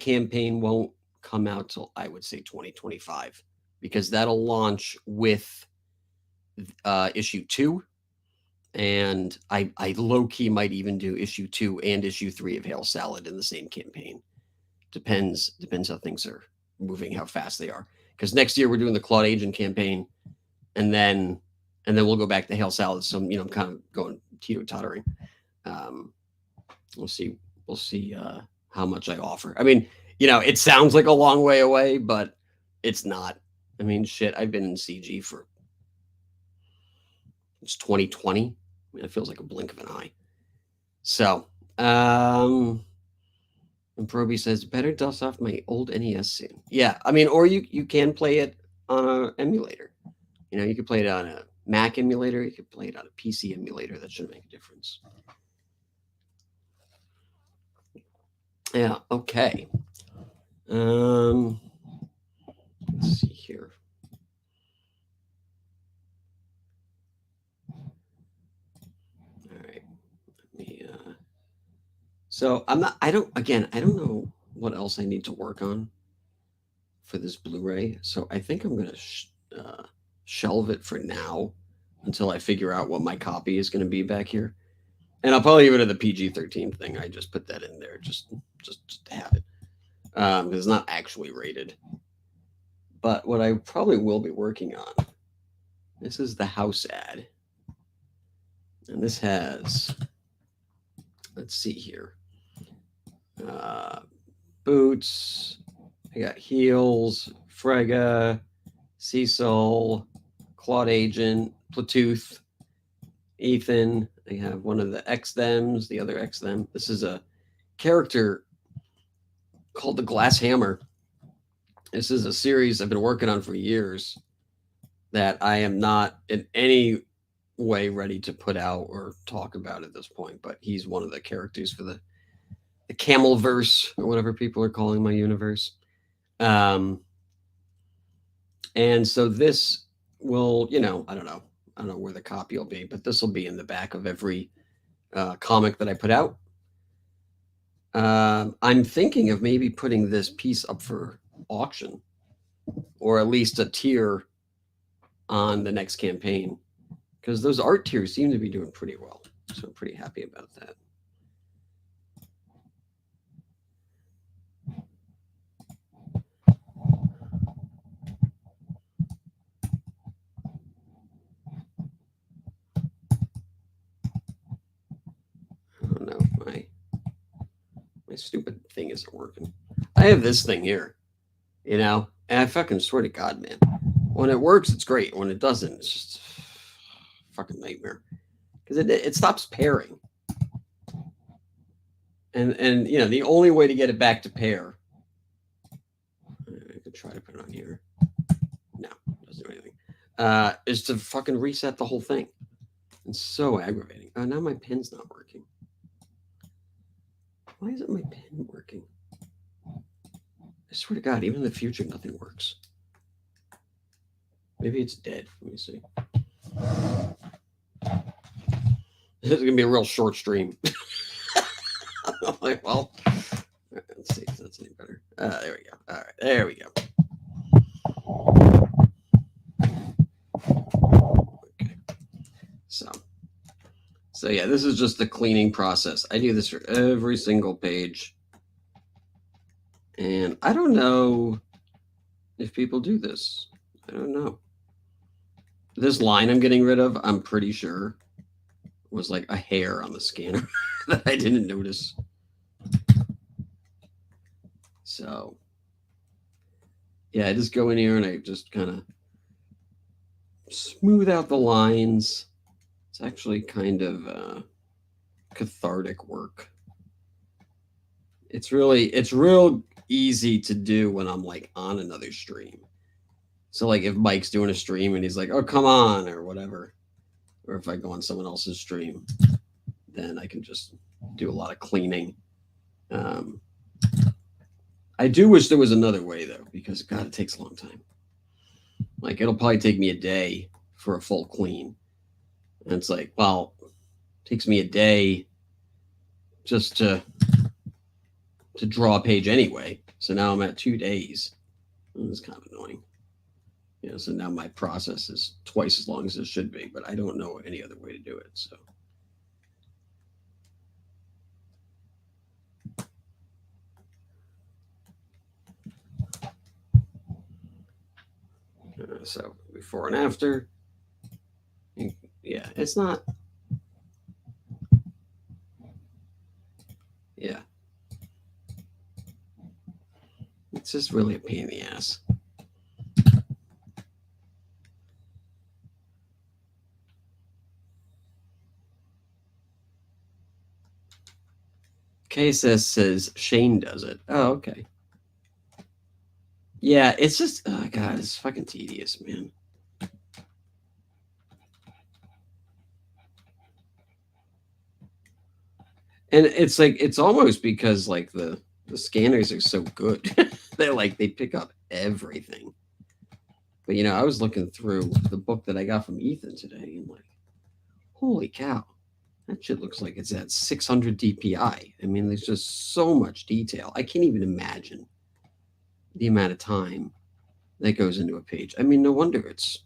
campaign won't come out till I would say 2025, because that'll launch with issue 2. And I low-key might even do issue 2 and issue 3 of Hail Salad in the same campaign. Depends how things are moving, how fast they are. Because next year we're doing the Claude Agent campaign, and then we'll go back to Hail Salad. So I'm kind of going teeter-tottering. We'll see how much I offer. I mean, it sounds like a long way away, but it's not. I mean, shit, I've been in CG it's 2020. I mean, it feels like a blink of an eye. So, and Proby says, better dust off my old NES soon. Yeah, I mean, or you can play it on an emulator. You could play it on a Mac emulator. You could play it on a PC emulator. That shouldn't make a difference. Yeah, okay. Let's see here. All right. Let me, so I don't know what else I need to work on for this Blu-ray. So I think I'm going to shelve it for now until I figure out what my copy is going to be back here. And I'll probably give it to the PG-13 thing. I just put that in there just to have it. Because it's not actually rated. But what I probably will be working on, this is the house ad. And this has, let's see here, Boots, I got Heels, Frega, Cecil, Claude Agent, Platooth, Ethan. They have one of the X-Thems, the other X-Them. This is a character called the Glass Hammer. This is a series I've been working on for years that I am not in any way ready to put out or talk about at this point, but he's one of the characters for the Camel verse, or whatever people are calling my universe. And so this will, I don't know where the copy will be, but this will be in the back of every comic that I put out. I'm thinking of maybe putting this piece up for auction, or at least a tier on the next campaign, because those art tiers seem to be doing pretty well. So I'm pretty happy about that. I don't know, my stupid thing isn't working. I have this thing here, and I fucking swear to God, man, when it works, it's great. When it doesn't, it's just a fucking nightmare, because it stops pairing. And the only way to get it back to pair, I could try to put it on here. No, it doesn't do anything. Is to fucking reset the whole thing. It's so aggravating. Oh, now my pen's not working. Why isn't my pen working? I swear to God, even in the future, nothing works. Maybe it's dead. Let me see. This is going to be a real short stream. I'm like, well, let's see if that's any better. There we go. All right, there we go. Okay. So yeah, this is just the cleaning process. I do this for every single page. And I don't know if people do this. I don't know. This line I'm getting rid of, I'm pretty sure, was like a hair on the scanner that I didn't notice. So, yeah, I just go in here and I just kind of smooth out the lines. It's actually kind of cathartic work. It's real easy to do when I'm like on another stream. So like if Mike's doing a stream and he's like, oh, come on, or whatever. Or if I go on someone else's stream, then I can just do a lot of cleaning. I do wish there was another way though, because God, it takes a long time. Like it'll probably take me a day for a full clean. And it's like, well, it takes me a day just to draw a page anyway. So now I'm at 2 days. It's kind of annoying. So now my process is twice as long as it should be, but I don't know any other way to do it. So. So before and after. Yeah, it's not. Yeah. It's just really a pain in the ass. says Shane does it. Oh, okay. Yeah, it's just, oh God, it's fucking tedious, man. And it's like, it's almost because like the scanners are so good. They pick up everything. But I was looking through the book that I got from Ethan today, and like, holy cow, that shit looks like it's at 600 DPI. I mean, there's just so much detail. I can't even imagine the amount of time that goes into a page. I mean, no wonder it's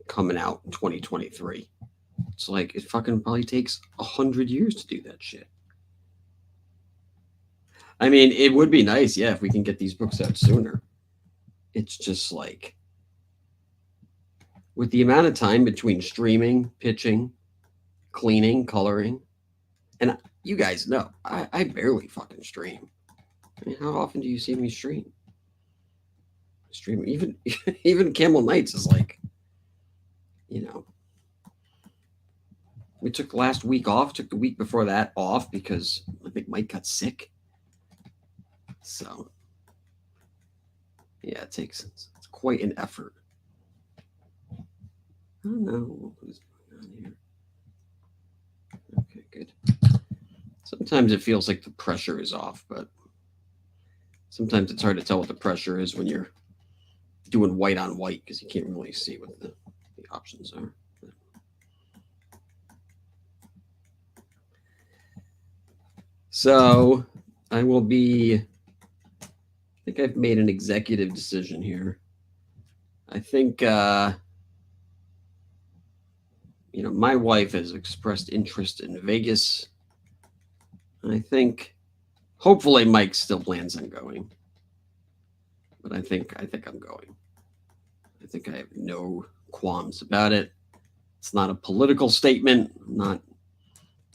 coming out in 2023. It's like it fucking probably takes 100 years to do that shit. I mean, it would be nice, if we can get these books out sooner. It's just like, with the amount of time between streaming, pitching, cleaning, coloring, and you guys know, I barely fucking stream. I mean, how often do you see me stream? Even Camel Nights is like, we took last week off, took the week before that off because I think Mike got sick. So, yeah, it's quite an effort. I don't know what's going on here. Okay, good. Sometimes it feels like the pressure is off, but sometimes it's hard to tell what the pressure is when you're doing white on white because you can't really see what the options are. So I think I've made an executive decision here. I think, my wife has expressed interest in Vegas. I think, hopefully Mike still plans on going, but I think I'm going. I think I have no qualms about it. It's not a political statement. I'm not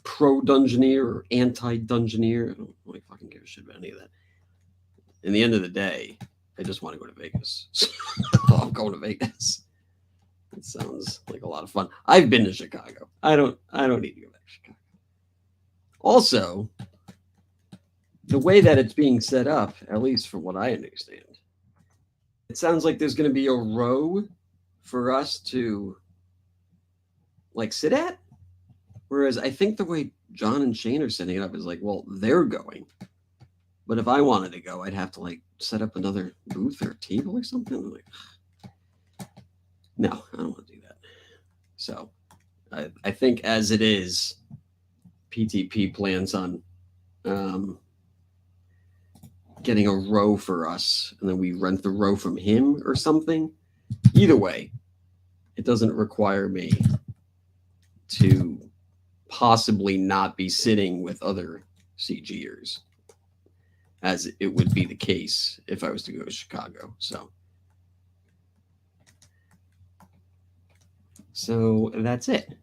pro-Dungeoneer or anti-Dungeoneer. I don't really fucking give a shit about any of that. In the end of the day, I just want to go to Vegas. So I'm going to Vegas. It sounds like a lot of fun. I've been to Chicago. I don't need to go back to Chicago. Also, the way that it's being set up, at least from what I understand, it sounds like there's going to be a row for us to sit at. Whereas I think the way John and Shane are setting it up is like, well, they're going. But if I wanted to go, I'd have to set up another booth or table or something. I'm like, no, I don't want to do that. So I think as it is, PTP plans on getting a row for us, and then we rent the row from him or something. Either way, it doesn't require me to possibly not be sitting with other CGers, as it would be the case if I was to go to Chicago. So that's it.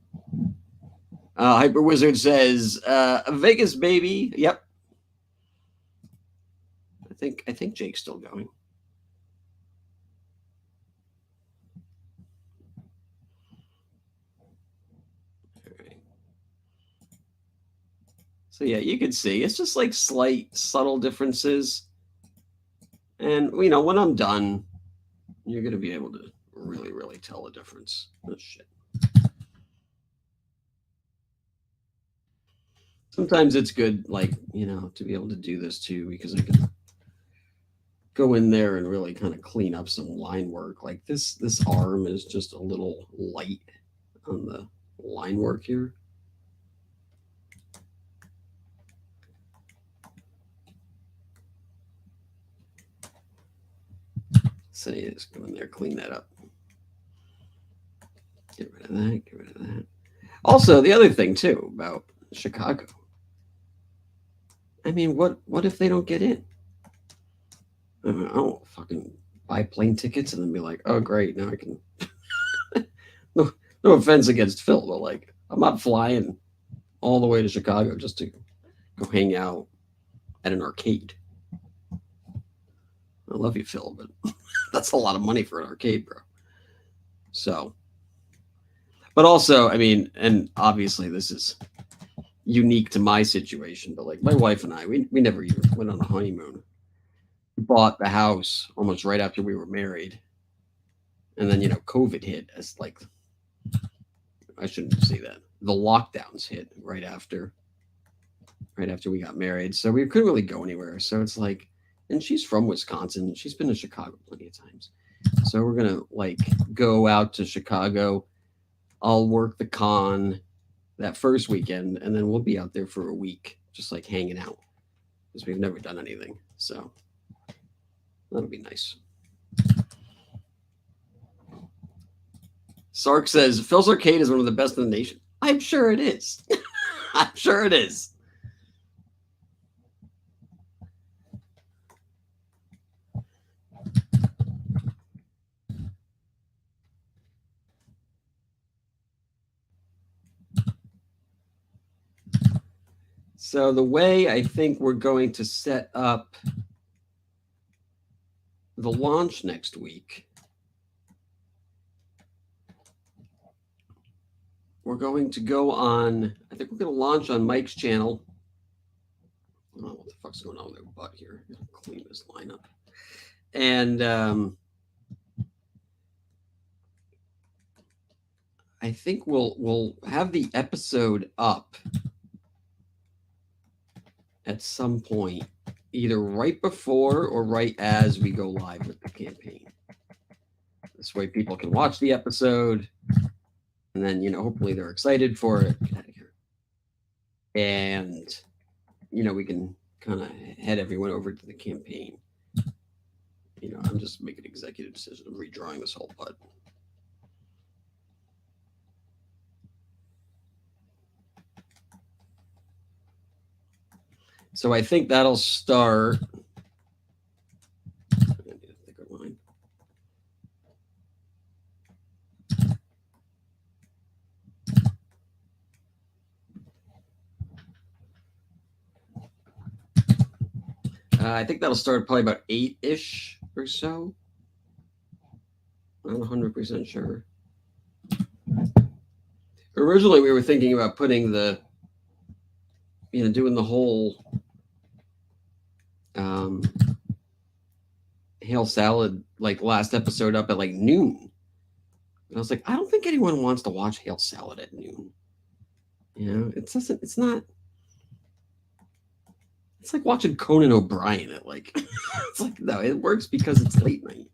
Hyper Wizard says, Vegas, baby. Yep. I think Jake's still going. So yeah, you can see it's just slight, subtle differences. And when I'm done, you're going to be able to really, really tell the difference. Oh, shit. Sometimes it's good, to be able to do this too, because I can go in there and really kind of clean up some line work. Like this arm is just a little light on the line work here. So you just go in there, clean that up. Get rid of that, get rid of that. Also, the other thing too about Chicago. I mean, what if they don't get in? I don't fucking buy plane tickets and then be like, oh great, now I can. no offense against Phil, but I'm not flying all the way to Chicago just to go hang out at an arcade. I love you, Phil, but that's a lot of money for an arcade, bro. So, but also, I mean, and obviously this is unique to my situation, but my wife and I, we never even went on a honeymoon. We bought the house almost right after we were married. And then, COVID hit as I shouldn't say that. The lockdowns hit right after right after we got married. So we couldn't really go anywhere. So it's like, and she's from Wisconsin. She's been to Chicago plenty of times. So we're going to like go out to Chicago. I'll work the con that first weekend, and then we'll be out there for a week, just like hanging out because we've never done anything. So that'll be nice. Sark says Phil's Arcade is one of the best in the nation. I'm sure it is. I'm sure it is. So the way I think we're going to set up the launch next week, we're going to go on, I think we're going to launch on Mike's channel. I don't know what the fuck's going on with their butt here. I'm going to clean this line up. And I think we'll have the episode up at some point, either right before or right as we go live with the campaign. This way people can watch the episode, and then, hopefully they're excited for it. Get out of here. And, we can kind of head everyone over to the campaign. I'm just making an executive decision of redrawing this whole butt. So I think that'll start. I need a thicker line. I think that'll start probably about 8-ish or so. I'm not 100% sure. Originally, we were thinking about putting the, doing the whole Hail Salad, like last episode up at like noon. And I was like, I don't think anyone wants to watch Hail Salad at noon. It's like watching Conan O'Brien at like, it's like, no, it works because it's late night.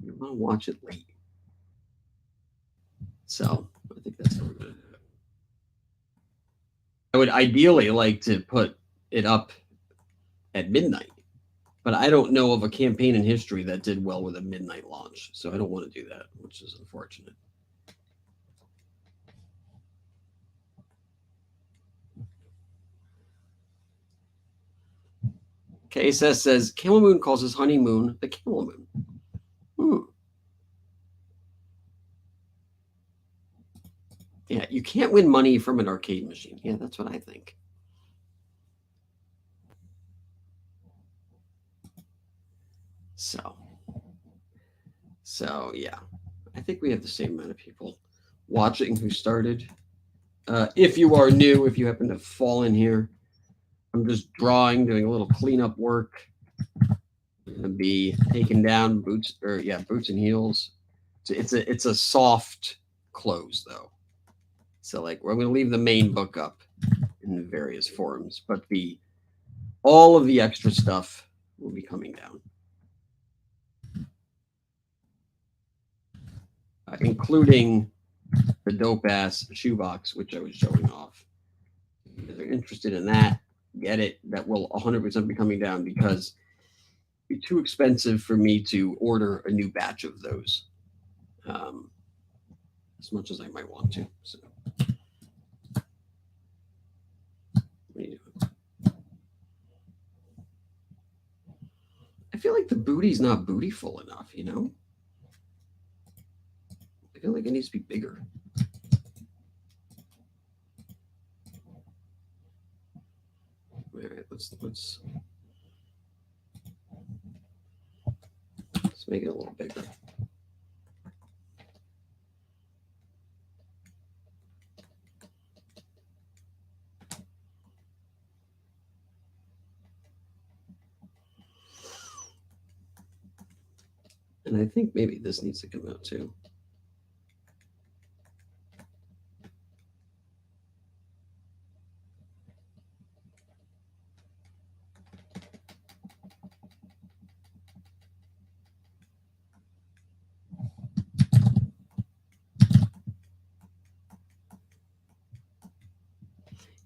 You want to watch it late. So I think that's how we're going to do it. I would ideally like to put it up at midnight, but I don't know of a campaign in history that did well with a midnight launch. So I don't want to do that, which is unfortunate. KSS says Camel Moon calls his honeymoon the Camel Moon. Yeah, you can't win money from an arcade machine. Yeah, that's what I think. So yeah, I think we have the same amount of people watching who started. If you are new, if you happen to fall in here, I'm just doing a little cleanup work. I'm gonna be taking down boots and heels. It's a soft close though. So like we're gonna leave the main book up in the various forms, but all of the extra stuff will be coming down. Including the dope ass shoebox, which I was showing off. If they're interested in that, get it. That will 100% be coming down because it'd be too expensive for me to order a new batch of those, as much as I might want to. So, what are you doing? I feel like the booty's not bootyful enough, I feel like it needs to be bigger. All right, let's make it a little bigger. And I think maybe this needs to come out too.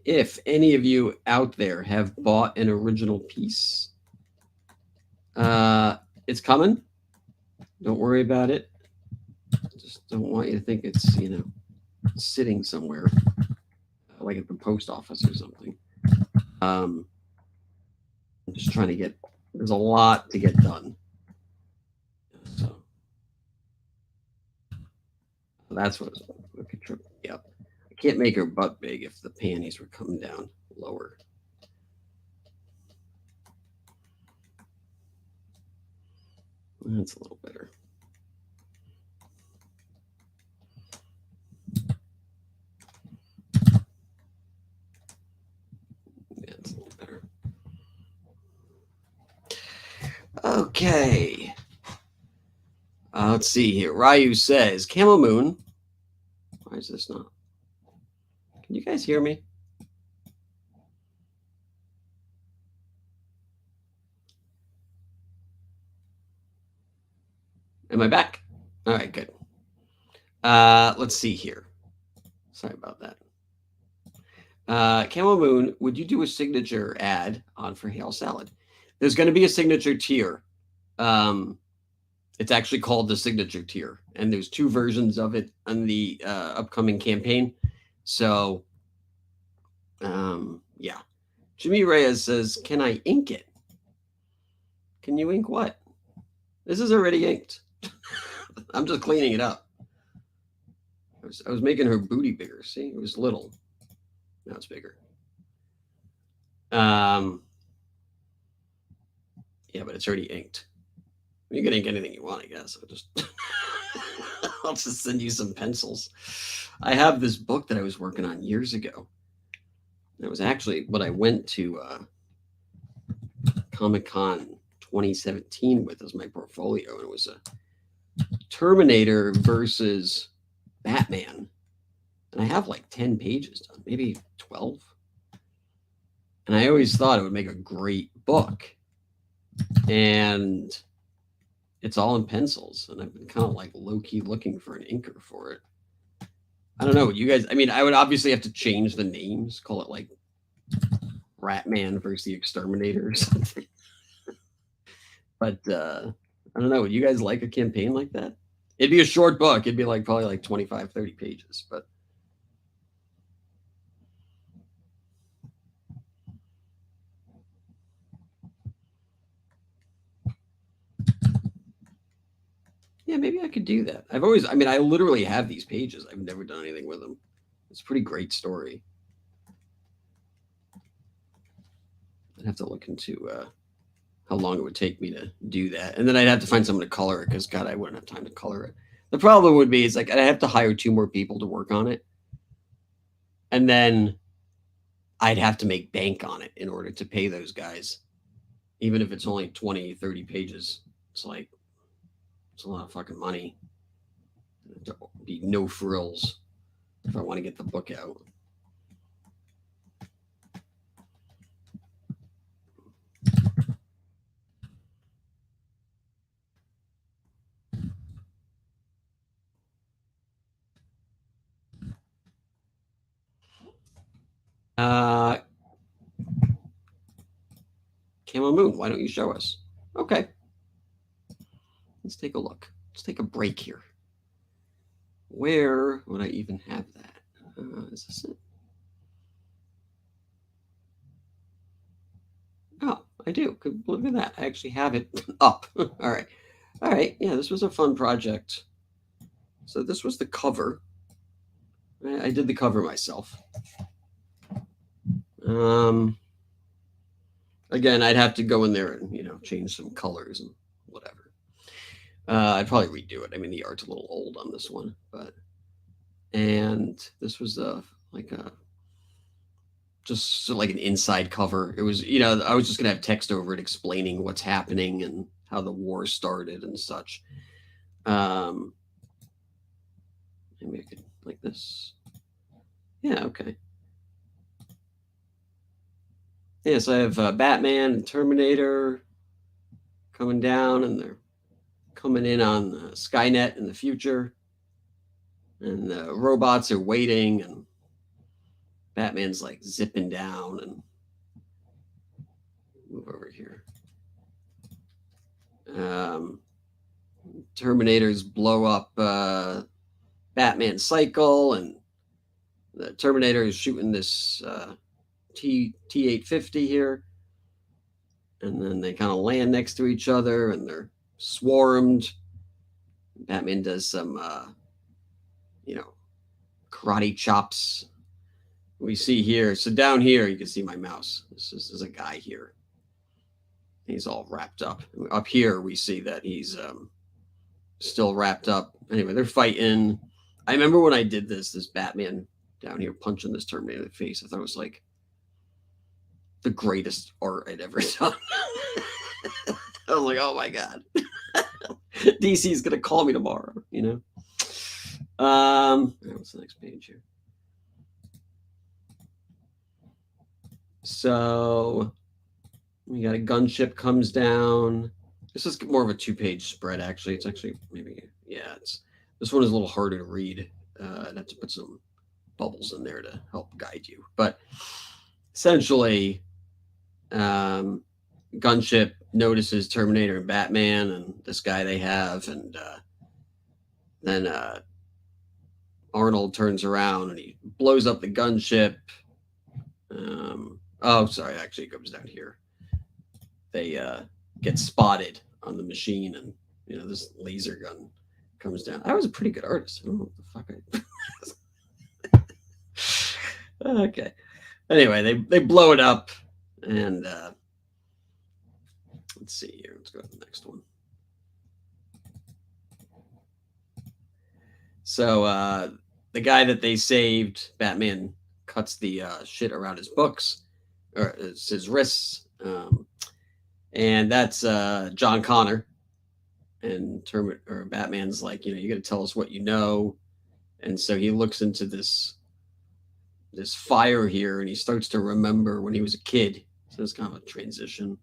if any of you out there have bought an original piece, it's coming. Don't worry about it. Just don't want you to think it's, sitting somewhere, like at the post office or something. I'm just trying to get, there's a lot to get done. So that's what it's, okay, yep. I can't make her butt big if the panties were coming down lower. That's a little better. That's a little better. Okay. Let's see here. Ryu says, Camel Moon. Why is this not? Can you guys hear me? Am I back? All right, good. Let's see here. Sorry about that. Camel Moon, would you do a signature ad on For Hail Salad? There's going to be a signature tier. It's actually called the signature tier, and there's 2 versions of it on the upcoming campaign. So, yeah. Jimmy Reyes says, can I ink it? Can you ink what? This is already inked. I'm just cleaning it up. I was making her booty bigger. See, it was little. Now it's bigger. Yeah, but it's already inked. You can ink anything you want, I guess. I'll just send you some pencils. I have this book that I was working on years ago. It was actually what I went to Comic-Con 2017 with as my portfolio. And it was a Terminator versus Batman. And I have like 10 pages done, maybe 12. And I always thought it would make a great book. And it's all in pencils. And I've been kind of like low-key looking for an inker for it. I don't know. You guys, I mean, I would obviously have to change the names, call it like Ratman versus the Exterminator or something. But I don't know. Would you guys like a campaign like that? It'd be a short book. It'd be like probably like 25, 30 pages. But yeah, maybe I could do that. I literally have these pages. I've never done anything with them. It's a pretty great story. I'd have to look into how long it would take me to do that. And then I'd have to find someone to color it because, God, I wouldn't have time to color it. The problem would be, I'd have to hire 2 more people to work on it. And then I'd have to make bank on it in order to pay those guys. Even if it's only 20, 30 pages. It's a lot of fucking money. There'll be no frills if I want to get the book out. Camel Moon, why don't you show us? Okay. Let's take a look. Let's take a break here. Where would I even have that? Is this it? Oh, I do. Look at that. I actually have it up. All right. All right. Yeah, this was a fun project. So this was the cover. I did the cover myself. Again, I'd have to go in there and, change some colors and whatever. I'd probably redo it. I mean, the art's a little old on this one, and this was just like an inside cover. It was, I was just gonna have text over it explaining what's happening and how the war started and such. Maybe I could like this. Yeah, okay. Yes, I have Batman and Terminator coming down, and they're coming in on Skynet in the future. And the robots are waiting, and Batman's like zipping down and move over here. Terminators blow up Batman's cycle, and the Terminator is shooting this T-850 here. And then they kind of land next to each other and they're swarmed. Batman does some, karate chops. We see here. So down here, you can see my mouse. This is a guy here. He's all wrapped up. Up here, we see that he's still wrapped up. Anyway, they're fighting. I remember when I did this Batman down here punching this Terminator in the face. I thought it was like the greatest art I'd ever done. I was like, oh my God. DC's gonna call me tomorrow, What's the next page here? So we got a gunship comes down. This is more of a 2-page spread, actually. It's actually this one is a little harder to read. I'd have to put some bubbles in there to help guide you. But essentially, gunship notices Terminator and Batman and this guy they have, and then Arnold turns around and he blows up the gunship. Actually it comes down here. They get spotted on the machine, and this laser gun comes down. I was a pretty good artist. I don't know what the fuck okay. Anyway, they blow it up, and let's see here. Let's go to the next one. So the guy that they saved, Batman cuts the shit around his books, or it's his wrists, and that's John Connor. And Batman's like, you got to tell us what you know, and so he looks into this fire here, and he starts to remember when he was a kid. So it's kind of a transition.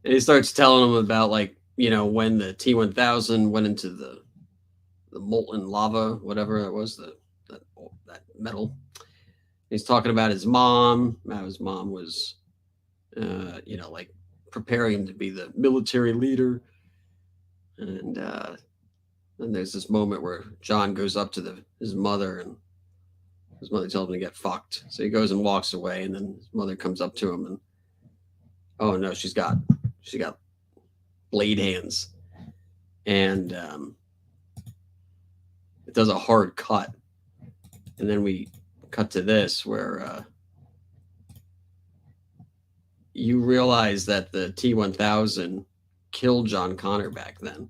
And he starts telling him about, like, when the T-1000 went into the molten lava, whatever it was, that metal. He's talking about his mom. How his mom was, like preparing him to be the military leader. And then there's this moment where John goes up to his mother, and his mother tells him to get fucked. So he goes and walks away, and then his mother comes up to him, and oh no, she's got blade hands, and it does a hard cut, and then we cut to this where you realize that the T-1000 killed John Connor back then,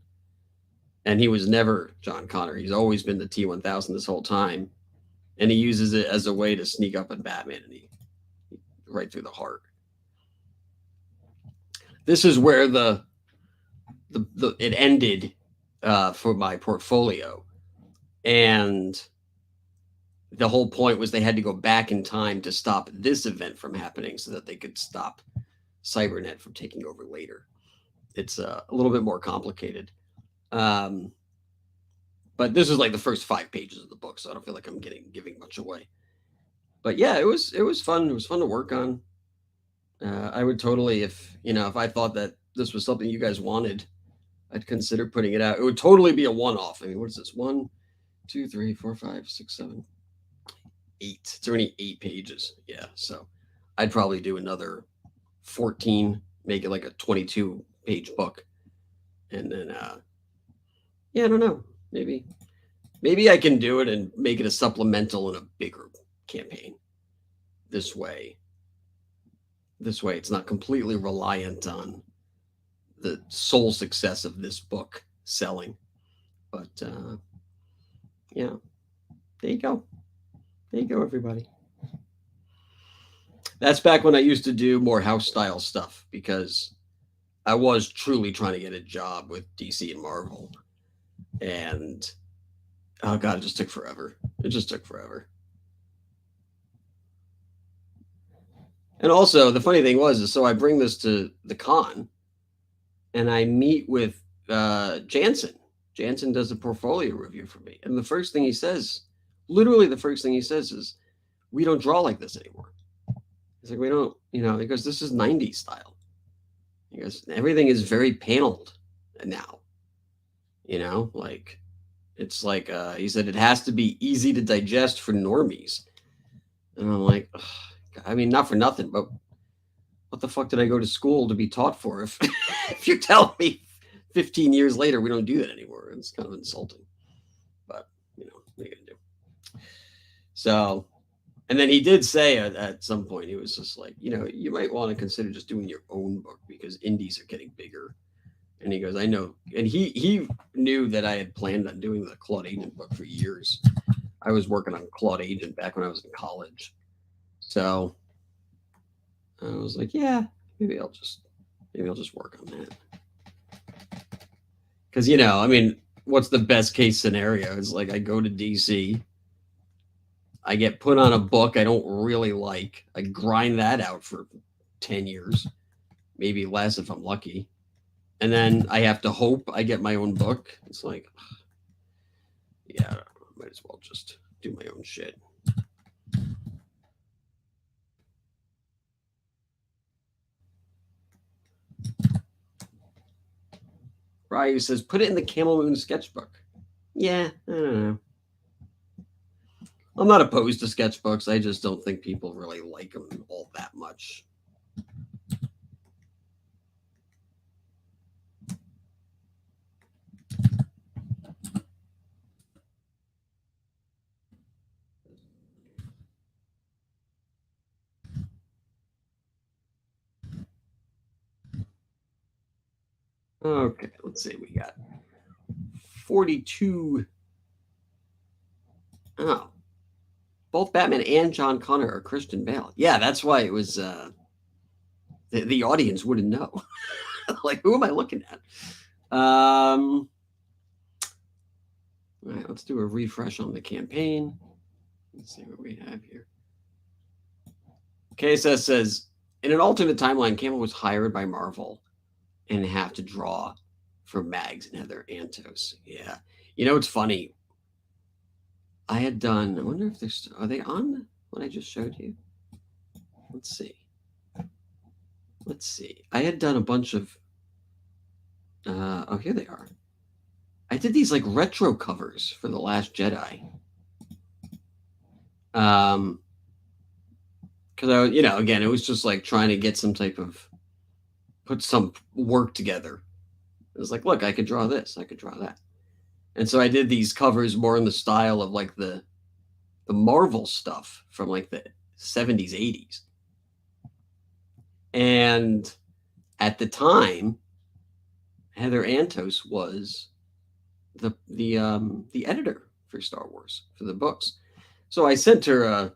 and he was never John Connor. He's always been the T-1000 this whole time, and he uses it as a way to sneak up on Batman, and he right through the heart. This is where it ended for my portfolio, and the whole point was they had to go back in time to stop this event from happening so that they could stop Cybernet from taking over later. It's a little bit more complicated, but this is like the first 5 pages of the book, so I don't feel like I'm giving much away. But yeah, it was fun. It was fun to work on. I would totally, if I thought that this was something you guys wanted, I'd consider putting it out. It would totally be a one-off. I mean, what is this? 1, 2, 3, 4, 5, 6, 7, 8. It's only 8 pages. Yeah, so I'd probably do another 14, make it like a 22-page book, and then I don't know. Maybe I can do it and make it a supplemental in a bigger campaign. This way it's not completely reliant on the sole success of this book selling. But yeah, there you go. There you go, everybody. That's back when I used to do more house style stuff, because I was truly trying to get a job with DC and Marvel. And oh God, it just took forever. And also, the funny thing is so I bring this to the con, and I meet with Jansen. Jansen does a portfolio review for me. And literally the first thing he says is, we don't draw like this anymore. He's like, we don't, because this is 90s style. He goes, everything is very paneled now. Like, it's like, he said, it has to be easy to digest for normies. And I'm like, I mean, not for nothing, but what the fuck did I go to school to be taught for if you're telling me 15 years later we don't do that anymore? It's kind of insulting. But, what are you going to do? So, and then he did say at some point, he was just like, you might want to consider just doing your own book because indies are getting bigger. And he goes, I know. And he knew that I had planned on doing the Claude Agent book for years. I was working on Claude Agent back when I was in college. So I was like, yeah, maybe I'll just work on that. Because, I mean, what's the best case scenario? It's like I go to DC, I get put on a book I don't really like. I grind that out for 10 years, maybe less if I'm lucky. And then I have to hope I get my own book. It's like, yeah, I might as well just do my own shit. Ryu says, put it in the Camel Moon sketchbook. Yeah, I don't know. I'm not opposed to sketchbooks. I just don't think people really like them all that much. Okay, let's see. We got 42. Oh, both Batman and John Connor are Christian Bale. Yeah, that's why it was. The audience wouldn't know. Like, who am I looking at? All right, let's do a refresh on the campaign. Let's see what we have here. KSS says, in an alternate timeline, Camel was hired by Marvel and have to draw for Mags and Heather Antos. Yeah. It's funny. I had done, I wonder if are they on what I just showed you? Let's see. I had done a bunch of, oh, here they are. I did these like retro covers for The Last Jedi. Because I, again, it was just like trying to get some type of, put some work together. It was like, look, I could draw this, I could draw that. And so I did these covers more in the style of like the Marvel stuff from like the 70s, 80s. And at the time, Heather Antos was the editor for Star Wars for the books. So I sent her a,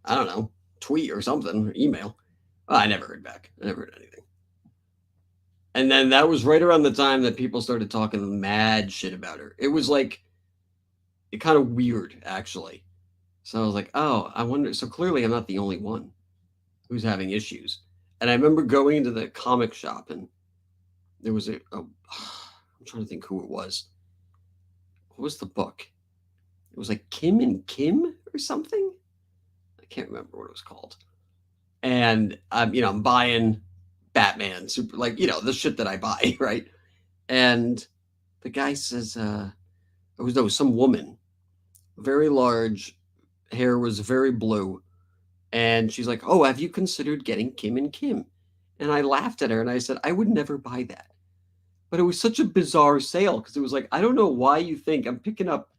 I don't know, tweet or something, or email. Well, I never heard back. I never heard anything. And then that was right around the time that people started talking mad shit about her. It was like, it kind of weird, actually. So I was like, oh, I wonder. So clearly I'm not the only one who's having issues. And I remember going into the comic shop and there was I'm trying to think who it was. What was the book? It was like Kim and Kim or something. I can't remember what it was called. And I'm buying Batman, super, like, the shit that I buy, right? And the guy says, there was some woman, very large, hair was very blue. And she's like, oh, have you considered getting Kim and Kim? And I laughed at her and I said, I would never buy that. But it was such a bizarre sale because it was like, I don't know why you think I'm picking up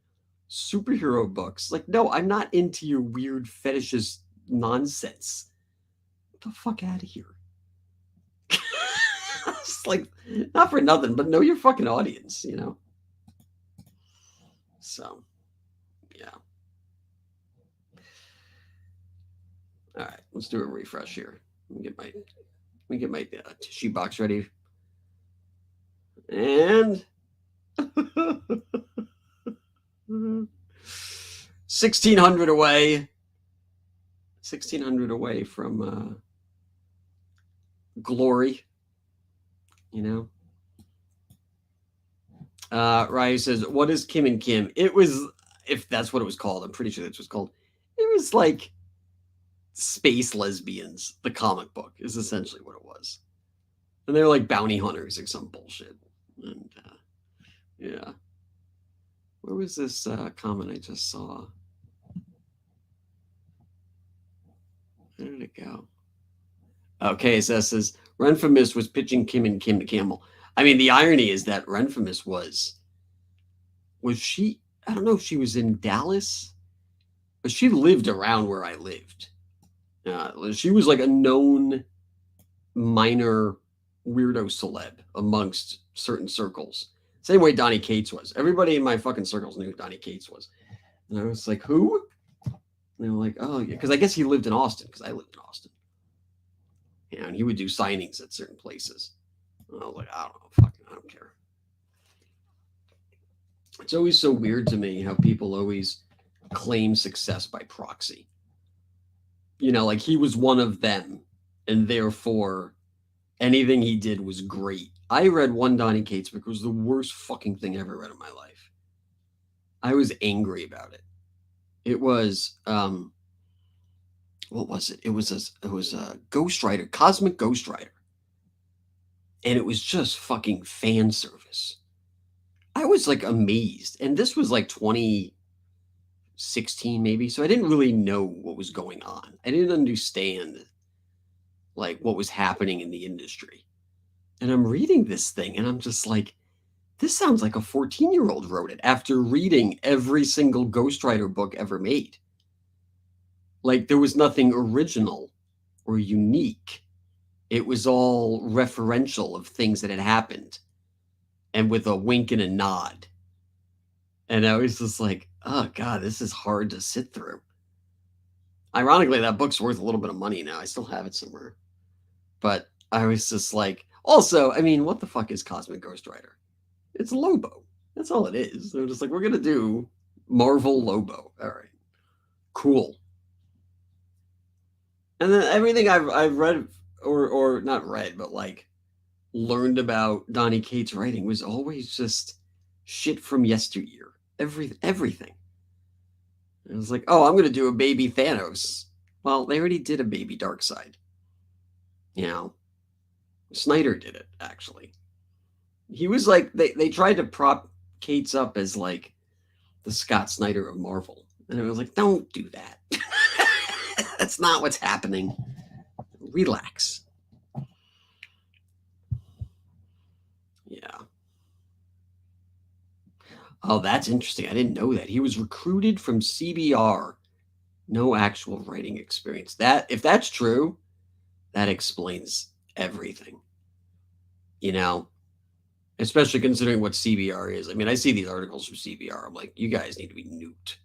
superhero books. Like, no, I'm not into your weird fetishist nonsense. Get the fuck out of here. It's like, not for nothing, but know your fucking audience, So, yeah. All right, let's do a refresh here. Let me get my tissue box ready. And 1600 away. 1600 away from glory. Ryu says, what is Kim and Kim? It was, if that's what it was called, I'm pretty sure that's what it's called. It was like space lesbians. The comic book is essentially what it was. And they were like bounty hunters or some bullshit. And yeah. Where was this comment I just saw? Where did it go? Okay, so it says Renfamous was pitching Kim and Kim to Camel. I mean, the irony is that Renfamous was she? I don't know if she was in Dallas, but she lived around where I lived. She was like a known minor weirdo celeb amongst certain circles. Same way Donnie Cates was. Everybody in my fucking circles knew who Donnie Cates was. And I was like, who? And they were like, oh, yeah. Because I guess he lived in Austin, because I lived in Austin. Yeah, and he would do signings at certain places. And I was like, I don't know. Fucking, I don't care. It's always so weird to me how people always claim success by proxy. You know, like he was one of them, and therefore anything he did was great. I read one Donnie Cates book. It was the worst fucking thing I ever read in my life. I was angry about it. It was, what was it? It was a Ghost Rider, Cosmic Ghost Rider. And it was just fucking fan service. I was like amazed. And this was like 2016 maybe. So I didn't really know what was going on. I didn't understand like what was happening in the industry. And I'm reading this thing and I'm just like, this sounds like a 14-year-old wrote it after reading every single Ghost Rider book ever made. Like there was nothing original or unique. It was all referential of things that had happened and with a wink and a nod. And I was just like, oh God, this is hard to sit through. Ironically, that book's worth a little bit of money now. I still have it somewhere. But I was just like, also, I mean, what the fuck is Cosmic Ghost Rider? It's Lobo. That's all it is. They're just like, we're going to do Marvel Lobo. All right. Cool. And then everything I've read, or not read, but like learned about Donnie Cates' writing was always just shit from yesteryear. Everything. It was like, oh, I'm going to do a baby Thanos. Well, they already did a baby Darkseid. You know, Snyder did it, actually. He was like, they tried to prop Cates up as like the Scott Snyder of Marvel. And it was like, don't do that. That's not what's happening. Relax. Yeah. Oh, that's interesting. I didn't know that. He was recruited from CBR. No actual writing experience. If that's true, that explains everything. You know, especially considering what CBR is. I mean, I see these articles from CBR. I'm like, you guys need to be nuked.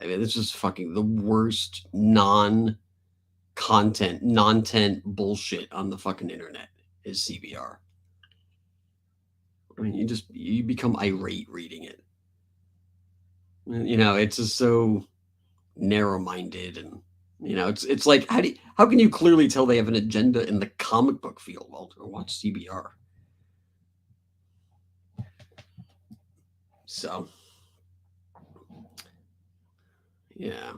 I mean, this is fucking the worst non-tent bullshit on the fucking internet is CBR. I mean, you become irate reading it. You know, it's just so narrow-minded, and you know, it's like how can you clearly tell they have an agenda in the comic book field? Well, watch CBR. So, yeah.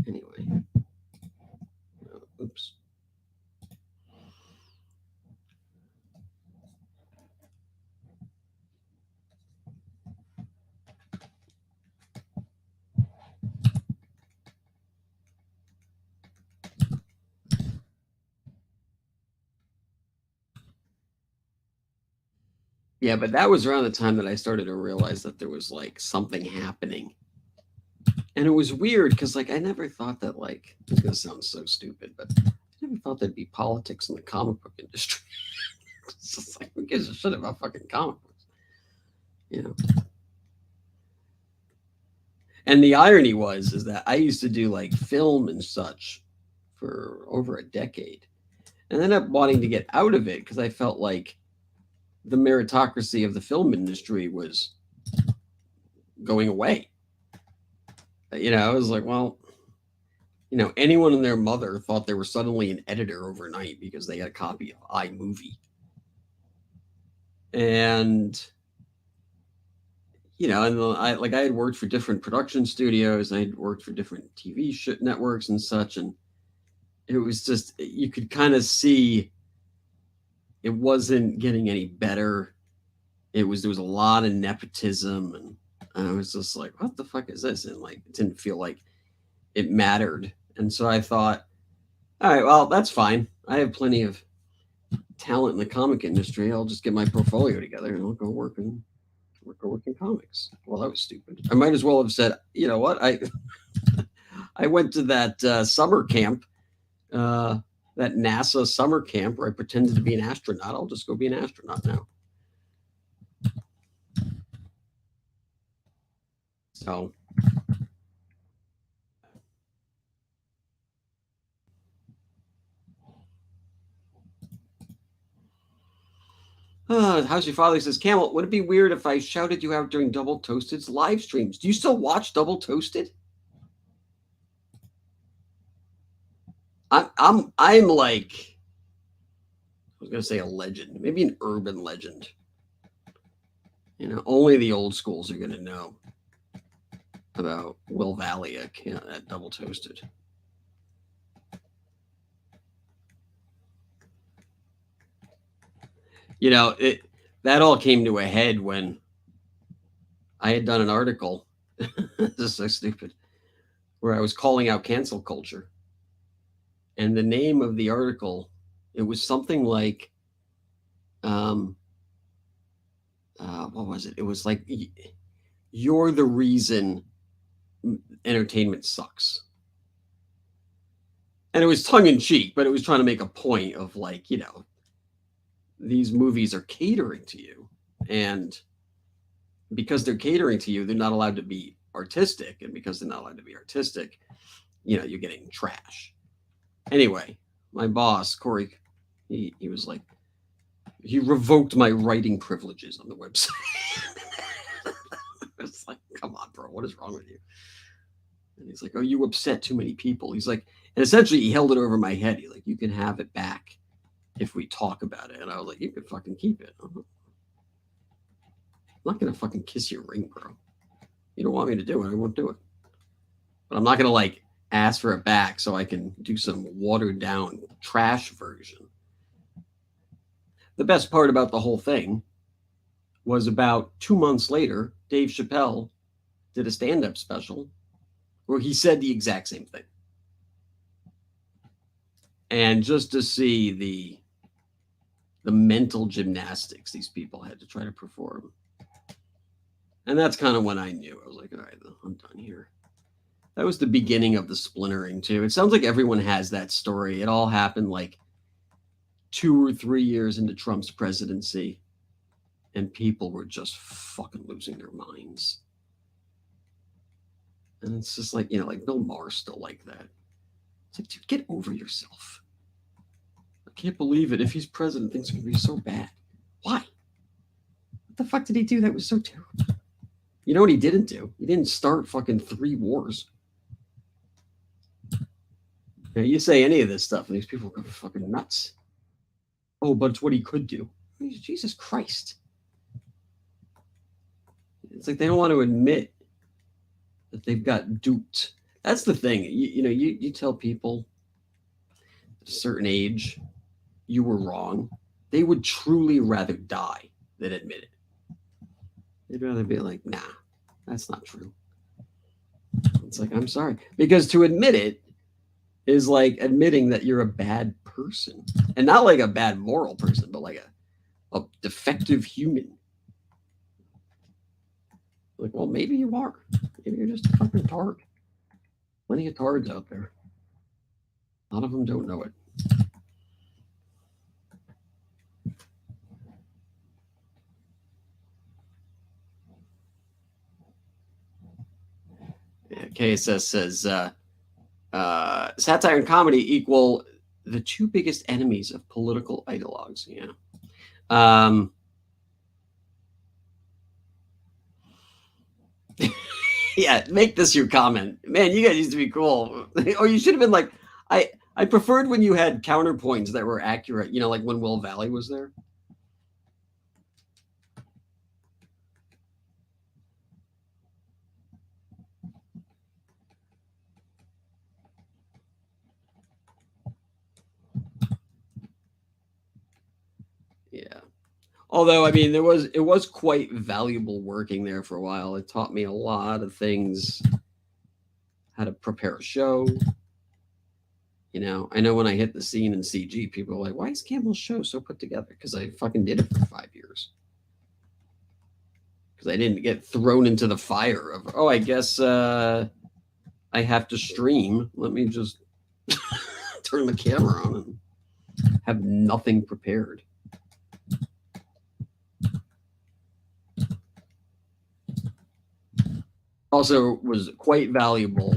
Anyway. Oops. Yeah, but that was around the time that I started to realize that there was like something happening. And it was weird because like I never thought that like it's gonna sound so stupid, but I never thought there'd be politics in the comic book industry. It's just like who gives a shit about fucking comic books? You know. And the irony is that I used to do like film and such for over a decade. And ended up wanting to get out of it because I felt like the meritocracy of the film industry was going away. You know, I was like, well, you know, anyone and their mother thought they were suddenly an editor overnight because they had a copy of iMovie. And and I had worked for different production studios. I had worked for different TV networks and such, and it was just, you could kind of see it wasn't getting any better. There was a lot of nepotism, and I was just like, what the fuck is this? And like, it didn't feel like it mattered. And so I thought, all right, well, that's fine. I have plenty of talent in the comic industry. I'll just get my portfolio together and I'll go work in comics. Well, that was stupid. I might as well have said, you know what? I went to that summer camp, that NASA summer camp where I pretended to be an astronaut. I'll just go be an astronaut now. So how's your father? He says, Camel, would it be weird if I shouted you out during Double Toasted's live streams? Do you still watch Double Toasted? I'm like, I was gonna say a legend, maybe an urban legend. Only the old schools are gonna know about Will Valiak at Double Toasted. That all came to a head when I had done an article. This is so stupid, where I was calling out cancel culture. And the name of the article, it was something like, what was it? It was like, you're the reason entertainment sucks. And it was tongue in cheek, but it was trying to make a point of like, these movies are catering to you. And because they're catering to you, they're not allowed to be artistic. And because they're not allowed to be artistic, you're getting trash. Anyway, my boss, Corey, he was like, he revoked my writing privileges on the website. It's like, come on, bro, what is wrong with you? And he's like, oh, you upset too many people. He's like, and essentially he held it over my head. He's like, you can have it back if we talk about it. And I was like, you can fucking keep it. I'm not going to fucking kiss your ring, bro. You don't want me to do it, I won't do it. But I'm not going to like ask for it back so I can do some watered down trash version. The best part about the whole thing was about 2 months later, Dave Chappelle did a stand-up special where he said the exact same thing. And just to see the mental gymnastics these people had to try to perform. And that's kind of when I knew. I was like, all right, I'm done here. That was the beginning of the splintering too. It sounds like everyone has that story. It all happened like 2 or 3 years into Trump's presidency. And people were just fucking losing their minds. And it's just like, like Bill Maher's still like that. It's like, dude, get over yourself. I can't believe it. If he's president, things are going to be so bad. Why? What the fuck did he do that was so terrible? You know what he didn't do? He didn't start fucking 3 wars. You say any of this stuff, and these people go fucking nuts. Oh, but it's what he could do. Jesus Christ. It's like they don't want to admit that they've got duped. That's the thing. You tell people at a certain age you were wrong. They would truly rather die than admit it. They'd rather be like, nah, that's not true. It's like, I'm sorry. Because to admit it is like admitting that you're a bad person. And not like a bad moral person, but like a defective human. Like, well, maybe you are. Maybe you're just a fucking tard. Plenty of tards out there. A lot of them don't know it. Yeah, KSS says, satire and comedy equal the 2 biggest enemies of political ideologues. Yeah. Yeah, make this your comment. Man, you guys used to be cool. Or you should have been like, I preferred when you had counterpoints that were accurate, like when Will Valley was there. Although, I mean, it was quite valuable working there for a while. It taught me a lot of things, how to prepare a show. You know, I know when I hit the scene in CG, people are like, why is Camel's show so put together? Because I fucking did it for 5 years. Because I didn't get thrown into the fire of, oh, I guess I have to stream. Let me just turn the camera on and have nothing prepared. Also was quite valuable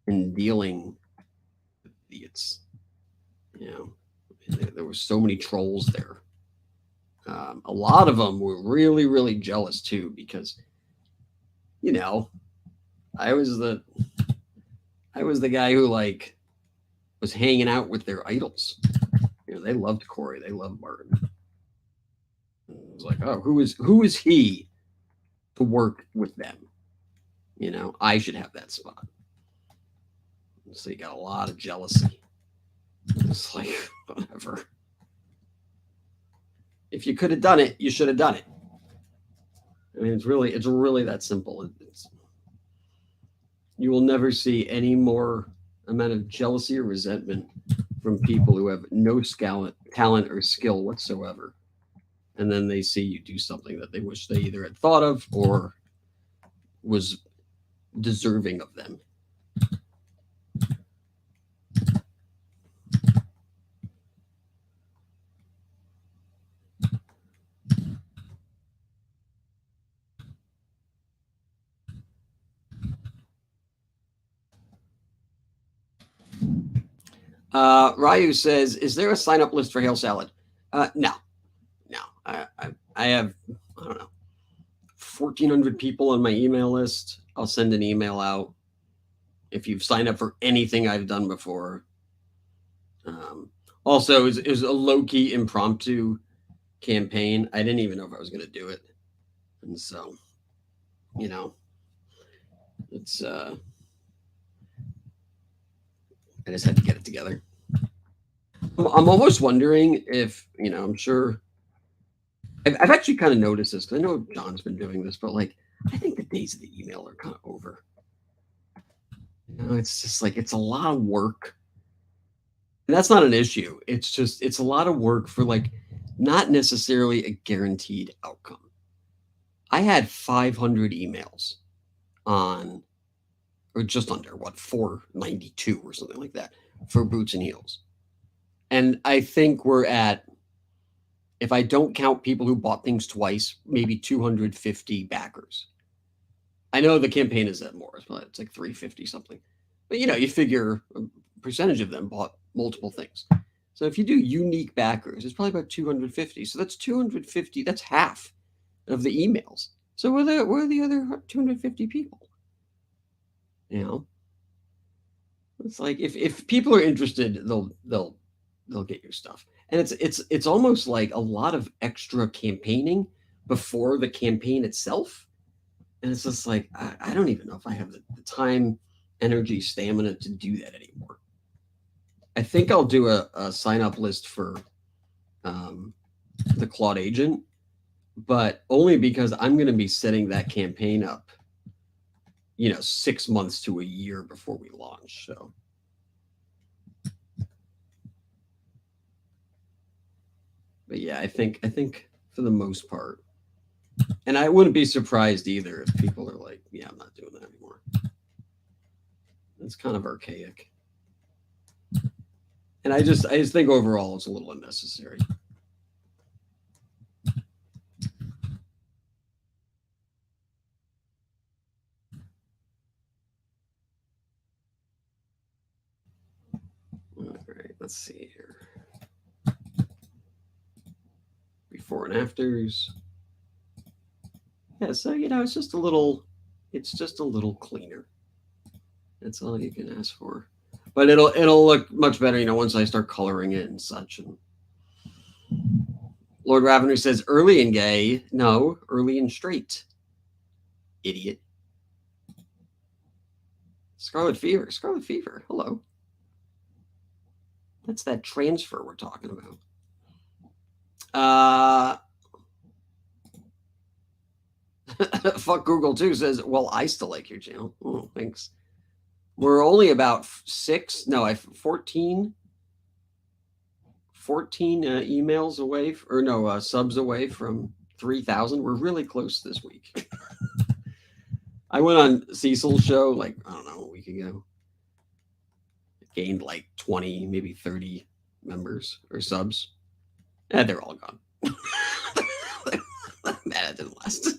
in dealing with idiots. You know, there were so many trolls there. A lot of them were really, really jealous too, because, you know, I was the guy who like was hanging out with their idols. You know, they loved Corey, they loved Martin. It was like, oh, who is he to work with them? You know, I should have that spot. So you got a lot of jealousy. It's like, whatever. If you could have done it, you should have done it. I mean, it's really that simple. You will never see any more amount of jealousy or resentment from people who have no talent or skill whatsoever. And then they see you do something that they wish they either had thought of or was deserving of them. Ryu says, is there a sign-up list for Hail Salad? No. I have, I don't know, 1,400 people on my email list. I'll send an email out if you've signed up for anything I've done before. Also, it was a low-key impromptu campaign. I didn't even know if I was going to do it. And so, you know, it's, I just had to get it together. I'm almost wondering if, you know, I'm sure I've actually kind of noticed this because I know John's been doing this, but like, I think the days of the email are kind of over. You know, it's just like, it's a lot of work. And that's not an issue. It's just, it's a lot of work for like, not necessarily a guaranteed outcome. I had 500 emails on, or just under, 492 or something like that for Boots and Heels. And I think we're at, if I don't count people who bought things twice, maybe 250 backers. I know the campaign is at more, but it's like 350 something. But, you know, you figure a percentage of them bought multiple things. So if you do unique backers, it's probably about 250. So that's 250. That's half of the emails. So where are the other 250 people? You know, it's like if people are interested, they'll get your stuff. And it's almost like a lot of extra campaigning before the campaign itself. And it's just like, I don't even know if I have the time, energy, stamina to do that anymore. I think I'll do a sign-up list for the Claude Agent, but only because I'm going to be setting that campaign up, you know, 6 months to a year before we launch. So. But yeah, I think for the most part, and I wouldn't be surprised either if people are like, yeah, I'm not doing that anymore. It's kind of archaic. And I just think overall it's a little unnecessary. All right, let's see here. Before and afters. Yeah, so you know, it's just a little cleaner. That's all you can ask for. But it'll look much better, you know, once I start coloring it and such. And Lord Ravener says early and gay. No, early and straight. Idiot. Scarlet Fever. Hello. That's that transfer we're talking about. Fuck Google too says, well, I still like your channel. Oh, thanks. We're only about 14 emails away, or no, subs away from 3,000. We're really close this week. I went on Cecil's show, like, I don't know, a week ago. Gained like 20, maybe 30 members or subs. And they're all gone. Man, it didn't last.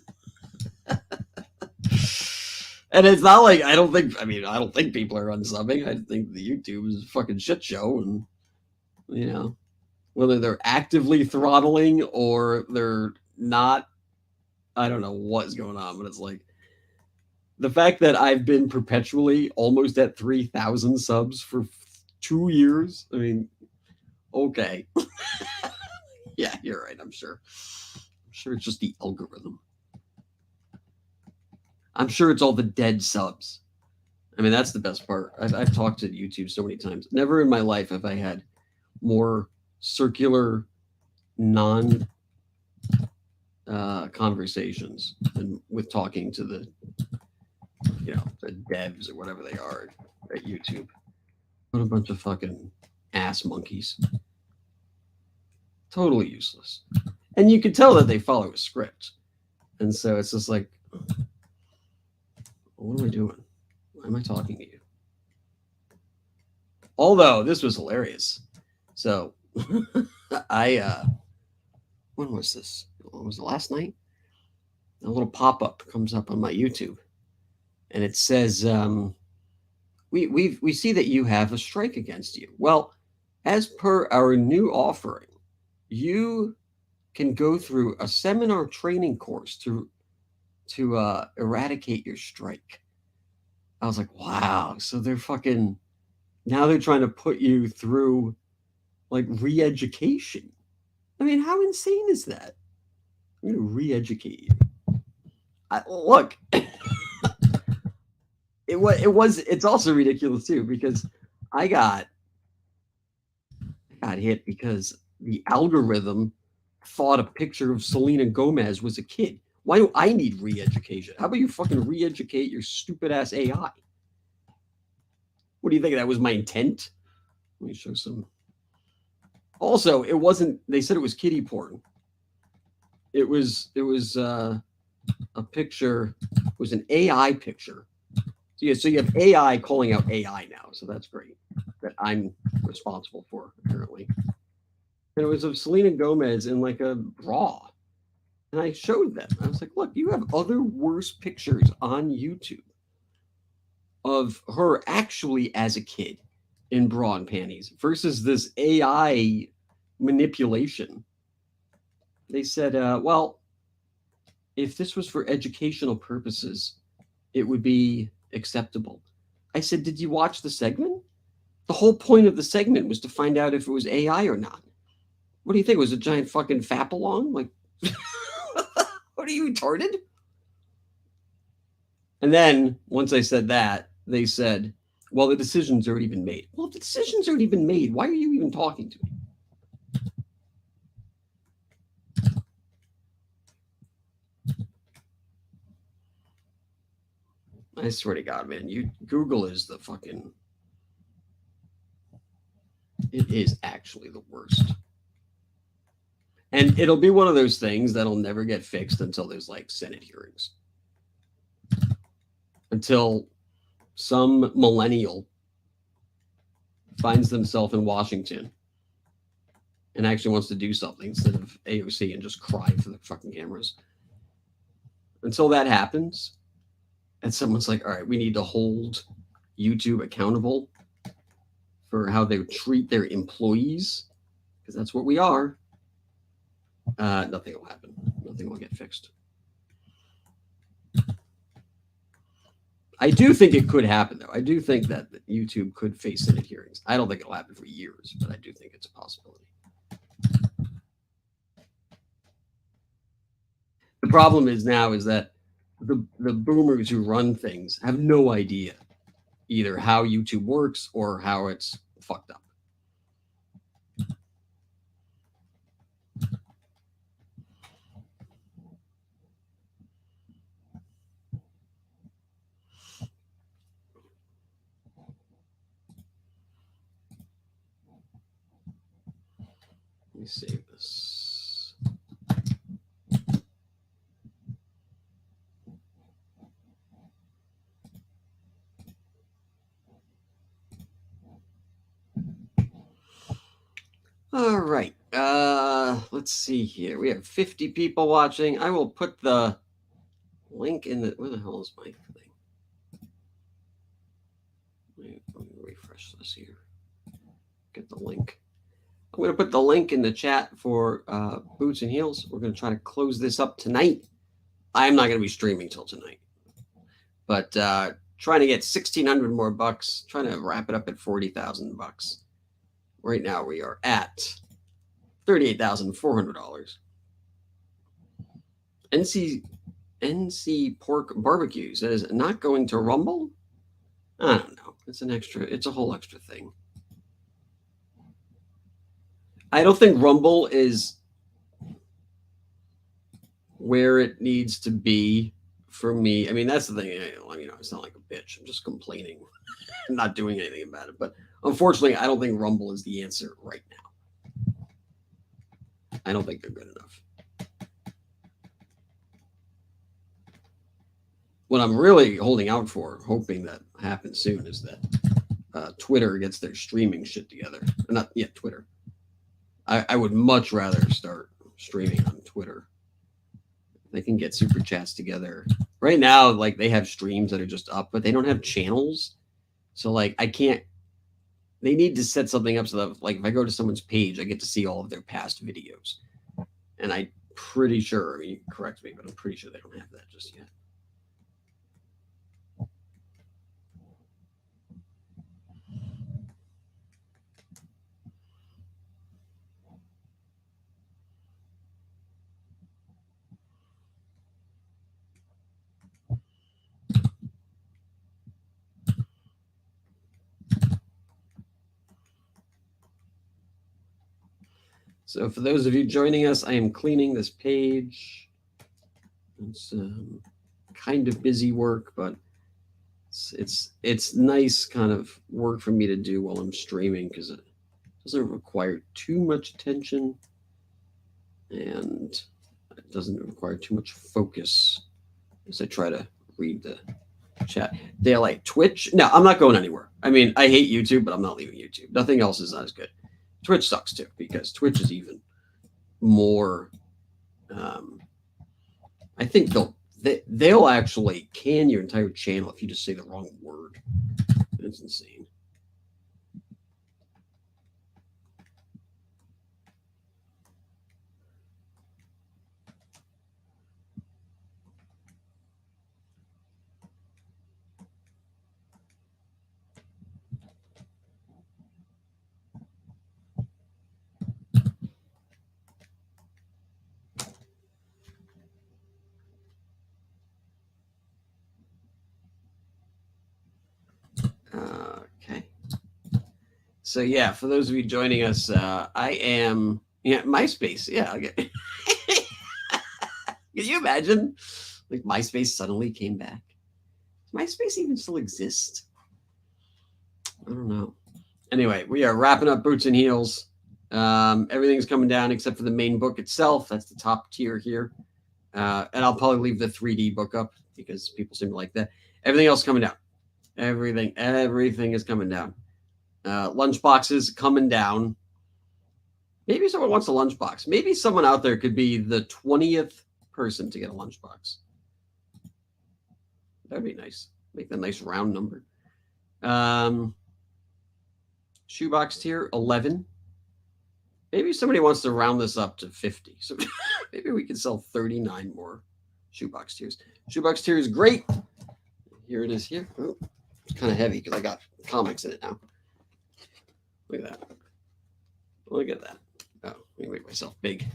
And it's not like, I don't think people are unsubbing. I think the YouTube is a fucking shit show. And, you know, whether they're actively throttling or they're not, I don't know what's going on, but it's like the fact that I've been perpetually almost at 3,000 subs for 2 years. I mean, okay. Yeah, you're right. I'm sure it's just the algorithm. I'm sure it's all the dead subs. I mean, that's the best part. I've talked to YouTube so many times. Never in my life have I had more circular, non conversations than with talking to the devs or whatever they are at YouTube. What a bunch of fucking ass monkeys. Totally useless. And you can tell that they follow a script. And so it's just like, what am I doing? Why am I talking to you? Although this was hilarious. So when was this? Was it last night? A little pop-up comes up on my YouTube. And it says, we see that you have a strike against you. Well, as per our new offering, you can go through a seminar training course to eradicate your strike. I was like, wow. So they're now they're trying to put you through like re-education. I mean, how insane is that? I'm going to re-educate you. Look, it's also ridiculous too, because I got hit because the algorithm thought a picture of Selena Gomez was a kid. Why do I need re-education? How about you fucking re-educate your stupid ass AI? What do you think? That was my intent? Let me show some. Also, it wasn't, they said it was kiddie porn. It was a picture, it was an AI picture. So you have AI calling out AI now. So that's great. That I'm responsible for, apparently. And it was of Selena Gomez in like a bra. And I showed them. I was like, look, you have other worse pictures on YouTube of her actually as a kid in bra and panties versus this AI manipulation. They said, well, if this was for educational purposes, it would be acceptable. I said, did you watch the segment? The whole point of the segment was to find out if it was AI or not. What do you think? It was a giant fucking fap-along? Like, what are you, retarded? And then, once I said that, they said, well, the decision's already been made. Well, if the decision's already been made, why are you even talking to me? I swear to God, man, Google is the fucking, it is actually the worst. And it'll be one of those things that'll never get fixed until there's like Senate hearings. Until some millennial finds themselves in Washington and actually wants to do something instead of AOC and just cry for the fucking cameras. Until that happens, and someone's like, all right, we need to hold YouTube accountable for how they treat their employees, because that's what we are. Nothing will happen. Nothing will get fixed. I do think it could happen, though. I do think that YouTube could face Senate hearings. I don't think it'll happen for years, but I do think it's a possibility. The problem is now is that the boomers who run things have no idea either how YouTube works or how it's fucked up. me save this. All right. Let's see here. We have 50 people watching. I will put the link in the. Where the hell is my thing? Let me refresh this here. Get the link. I'm going to put the link in the chat for Boots and Heels. We're going to try to close this up tonight. I'm not going to be streaming till tonight, but trying to get 1,600 more bucks. Trying to wrap it up at 40,000 bucks. Right now we are at $38,400. NC pork barbecues. That is not going to Rumble. I don't know. It's an extra. It's a whole extra thing. I don't think Rumble is where it needs to be for me. I mean, that's the thing. I mean, it's not like a bitch. I'm just complaining. I'm not doing anything about it. But unfortunately, I don't think Rumble is the answer right now. I don't think they're good enough. What I'm really holding out for, hoping that happens soon, is that Twitter gets their streaming shit together. Not yet, Twitter. I would much rather start streaming on Twitter. They can get super chats together. Right now, like, they have streams that are just up, but they don't have channels. So, like, I can't. They need to set something up so that, like, if I go to someone's page, I get to see all of their past videos. And I'm pretty sure, I mean, correct me, but I'm pretty sure they don't have that just yet. So for those of you joining us, I am cleaning this page. It's kind of busy work, but it's nice kind of work for me to do while I'm streaming because it doesn't require too much attention and it doesn't require too much focus as I try to read the chat. They're like, Twitch? No, I'm not going anywhere. I mean, I hate YouTube, but I'm not leaving YouTube. Nothing else is not as good. Twitch sucks too because Twitch is even more. I think they'll actually can your entire channel if you just say the wrong word. That's insane. Okay. So yeah, for those of you joining us, I am MySpace. Yeah, I'll get. Can you imagine? Like MySpace suddenly came back. Does MySpace even still exist? I don't know. Anyway, we are wrapping up Boots and Heels. Everything's coming down except for the main book itself. That's the top tier here. And I'll probably leave the 3D book up because people seem to like that. Everything else coming down. Everything is coming down. Lunchboxes coming down. Maybe someone wants a lunchbox. Maybe someone out there could be the 20th person to get a lunchbox. That'd be nice. Make that nice round number. Shoebox tier 11. Maybe somebody wants to round this up to 50. So maybe we can sell 39 more shoebox tiers. Shoebox tier is great. Here it is here. Oh, it's kind of heavy because I got comics in it now. Look at that. Look at that. Oh, let me make myself big.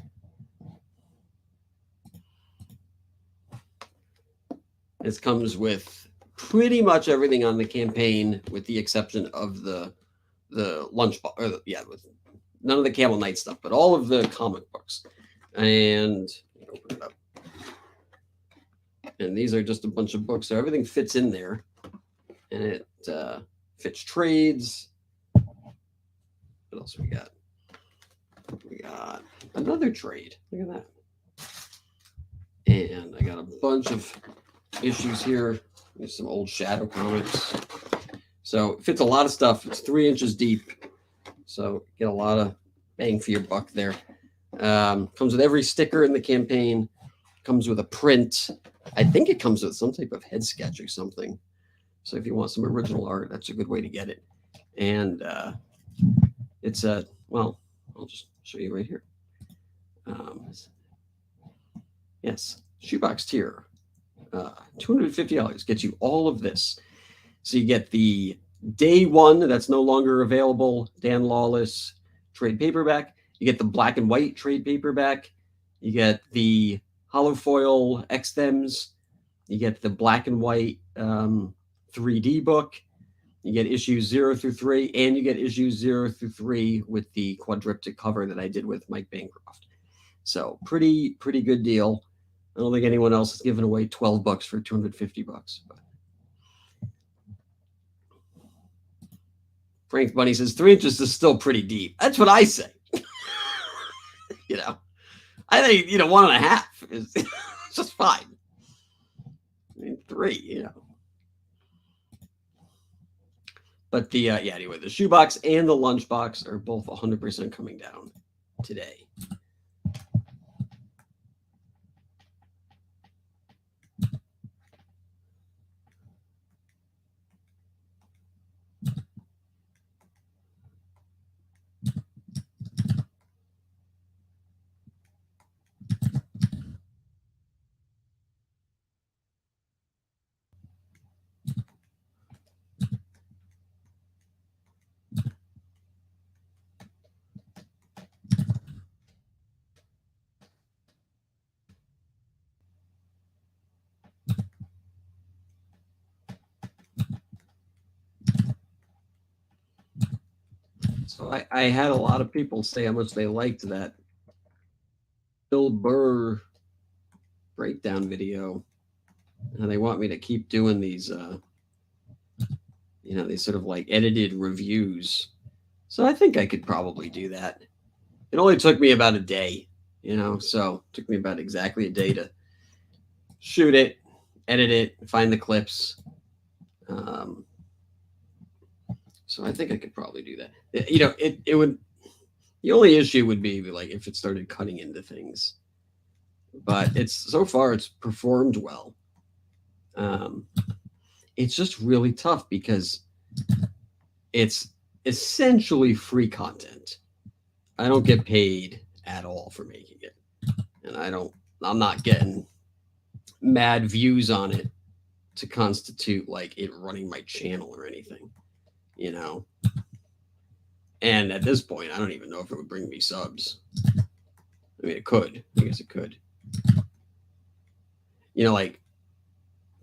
This comes with pretty much everything on the campaign, with the exception of the lunchbox. With none of the Camel Knight stuff, but all of the comic books. And open it up. And these are just a bunch of books, so everything fits in there, and it fits trades. What else we got? We got another trade. Look at that. And I got a bunch of issues here. There's some old Shadow comics. So it fits a lot of stuff. It's 3 inches deep. So get a lot of bang for your buck there. Comes with every sticker in the campaign. Comes with a print. I think it comes with some type of head sketch or something. So if you want some original art, that's a good way to get it. And it's a, well, I'll just show you right here. Yes, shoebox tier. $250 gets you all of this. So you get the day one that's no longer available, Dan Lawless trade paperback. You get the black and white trade paperback. You get the holofoil X-Thems. You get the black and white 3D book. You get issues 0 through 3, and you get issues 0 through 3 with the quadriptych cover that I did with Mike Bancroft. So pretty good deal. I don't think anyone else has given away $12 for $250. But Frank Bunny says 3 inches is still pretty deep. That's what I say. You know, I think 1.5 is just fine. I mean 3, you know. But the anyway, the shoebox and the lunchbox are both 100% coming down today. So I had a lot of people say how much they liked that Bill Burr breakdown video, and they want me to keep doing these, these sort of like edited reviews. So I think I could probably do that. It only took me about a day, so it took me about exactly a day to shoot it, edit it, find the clips. So I think I could probably do that. It would. The only issue would be like if it started cutting into things, but so far it's performed well. It's just really tough because it's essentially free content. I don't get paid at all for making it, and I'm not getting mad views on it to constitute like it running my channel or anything. And at this point, I don't even know if it would bring me subs. I mean, it could. I guess it could. Like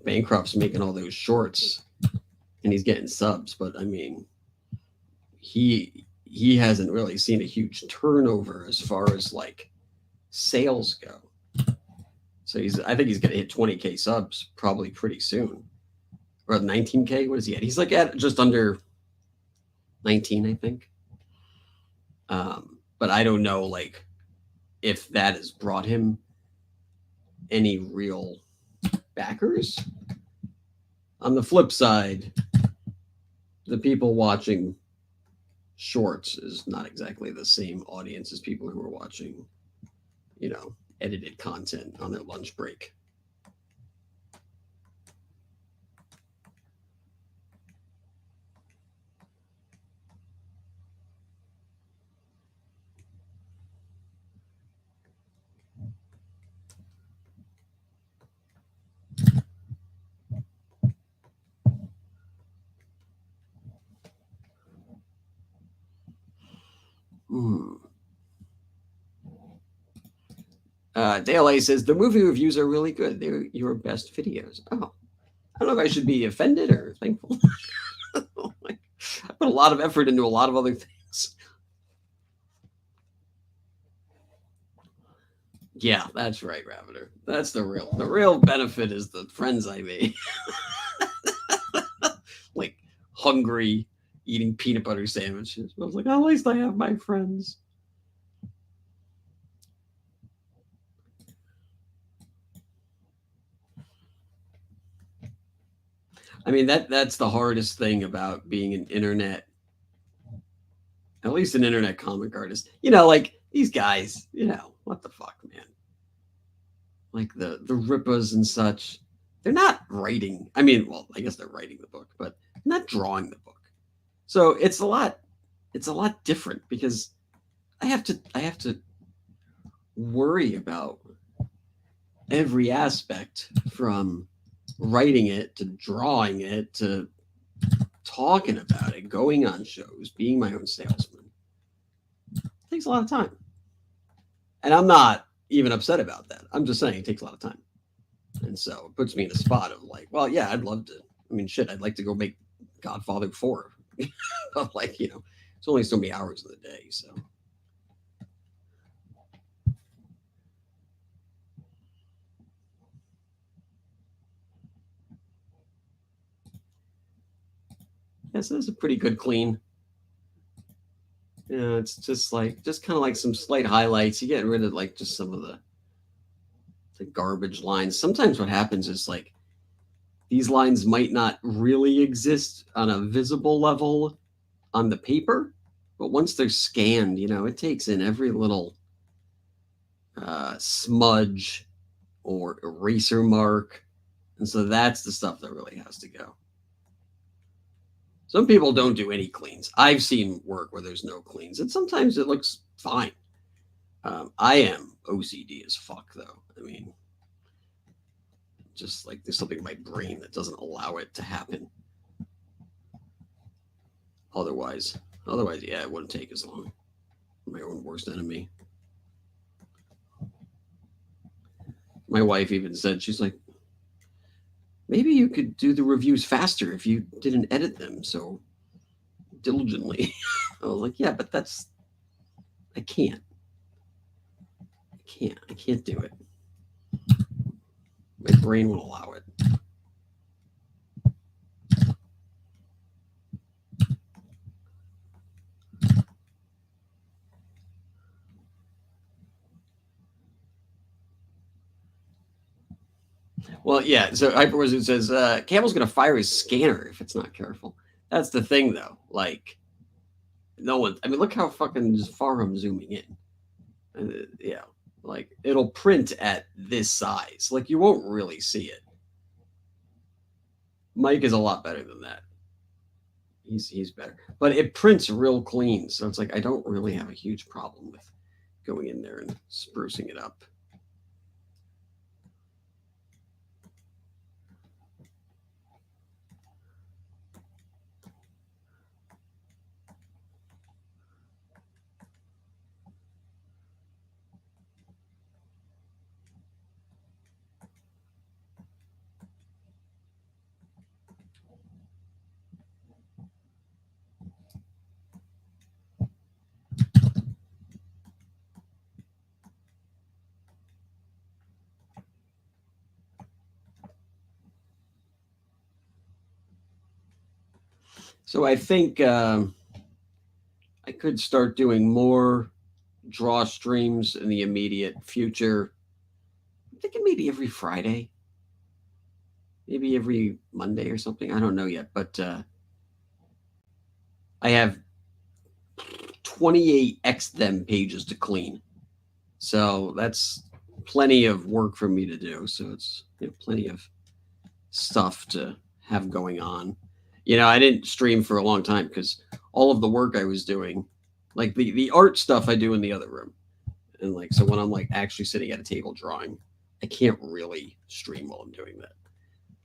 Bancroft's making all those shorts, and he's getting subs, but I mean, he hasn't really seen a huge turnover as far as like sales go. So I think he's gonna hit 20K subs probably pretty soon, or 19K. What is he at? He's like at just under 19, I think. But I don't know, like, if that has brought him any real backers. On the flip side, the people watching shorts is not exactly the same audience as people who are watching, edited content on their lunch break. Dale A says the movie reviews are really good. They're your best videos. Oh, I don't know if I should be offended or thankful. I put a lot of effort into a lot of other things. Yeah, that's right, Raviter. That's the real benefit is the friends I made. Like hungry, eating peanut butter sandwiches. I was like, at least I have my friends. I mean, that's the hardest thing about being an internet, at least an internet comic artist. You know, like these guys, you know, what the fuck, man? Like the Rippas and such, they're not writing. I mean, well, I guess they're writing the book, but not drawing the book. So it's a lot different because I have to worry about every aspect from writing it to drawing it to talking about it, going on shows, being my own salesman. It takes a lot of time. And I'm not even upset about that. I'm just saying it takes a lot of time. And so it puts me in a spot of like, well, yeah, I'd love to. I mean, shit, I'd like to go make Godfather 4. But like, you know, it's only so many hours of the day. So yeah, so this is a pretty good clean. Yeah, it's just kind of like some slight highlights. You get rid of like just some of the garbage lines. Sometimes what happens is like these lines might not really exist on a visible level on the paper, but once they're scanned, you know, it takes in every little smudge or eraser mark. And so that's the stuff that really has to go. Some people don't do any cleans. I've seen work where there's no cleans, and sometimes it looks fine. I am OCD as fuck, though. I mean, just like there's something in my brain that doesn't allow it to happen. Otherwise, yeah, it wouldn't take as long. My own worst enemy. My wife even said, she's like, maybe you could do the reviews faster if you didn't edit them so diligently. I was like, yeah, but I can't do it. My brain won't allow it. Well, yeah. So Hyperwizard says Camel's going to fire his scanner if it's not careful. That's the thing, though. Like, no one. I mean, look how fucking far I'm zooming in. Yeah, like it'll print at this size. Like you won't really see it. Mike is a lot better than that. He's better, but it prints real clean. So it's like I don't really have a huge problem with going in there and sprucing it up. So I think I could start doing more draw streams in the immediate future. I'm thinking maybe every Friday, maybe every Monday or something. I don't know yet, but I have 28 XThem pages to clean. So that's plenty of work for me to do. So it's plenty of stuff to have going on. I didn't stream for a long time because all of the work I was doing, like the art stuff I do in the other room. And like, so when I'm like actually sitting at a table drawing, I can't really stream while I'm doing that.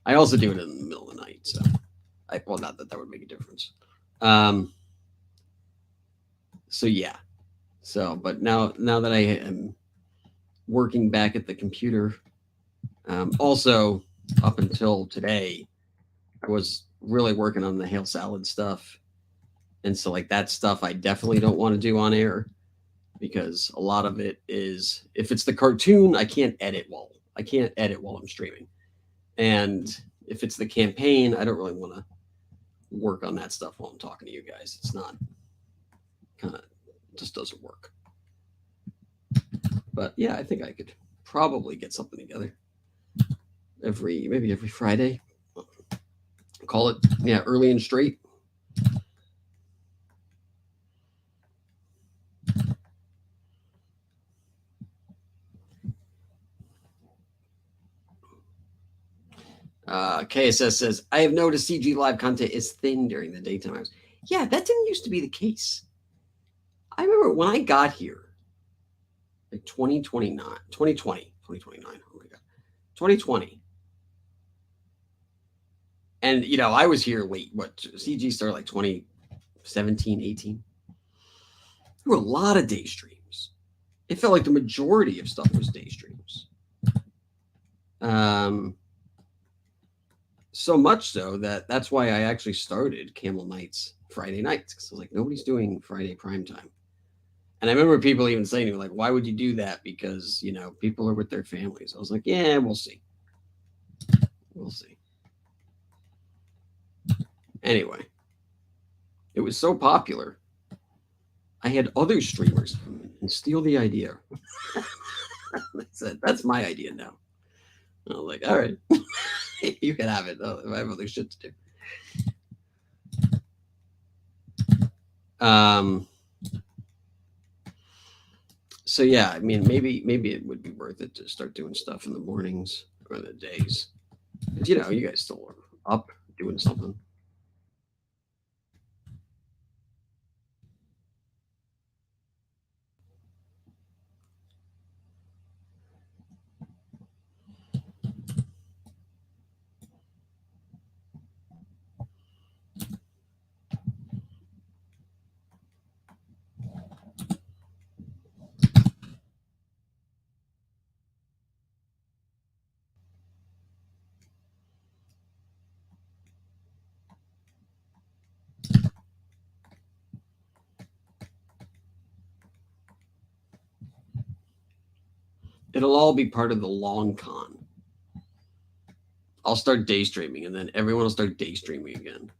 I also do it in the middle of the night. So well, not that would make a difference. So yeah. So, but now that I am working back at the computer, also up until today, I was really working on the Hail Salad stuff. And so like that stuff I definitely don't want to do on air because a lot of it is, if it's the cartoon, I can't edit while I'm streaming. And if it's the campaign, I don't really want to work on that stuff while I'm talking to you guys. It's not just doesn't work. But yeah, I think I could probably get something together maybe every Friday. Call it, early and straight. KSS says, I have noticed CG live content is thin during the daytime hours. Yeah, that didn't used to be the case. I remember when I got here, like 2020, oh my God, 2020. And, I was here, CG started like 2017, 18. There were a lot of day streams. It felt like the majority of stuff was day streams. So much so that's why I actually started Camel Nights Friday nights, because I was like, nobody's doing Friday primetime. And I remember people even saying to me, like, why would you do that? Because, people are with their families. I was like, yeah, we'll see. We'll see. Anyway, it was so popular. I had other streamers come in and steal the idea. I said, that's my idea now. I was like, all right, you can have it. I have other shit to do. So yeah, I mean, maybe it would be worth it to start doing stuff in the mornings or the days. But, you guys still are up doing something. It'll all be part of the long con. I'll start day streaming, and then everyone will start day streaming again.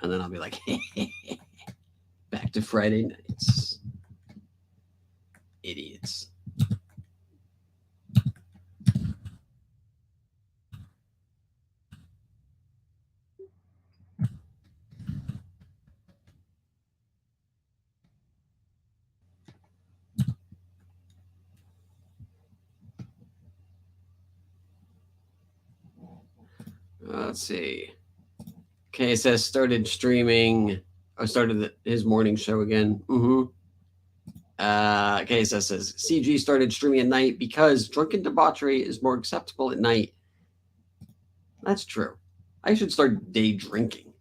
And then I'll be like, back to Friday nights. Idiots. Let's see. KSS started streaming. I started his morning show again. KSS says CG started streaming at night because drunken debauchery is more acceptable at night. That's true. I should start day drinking.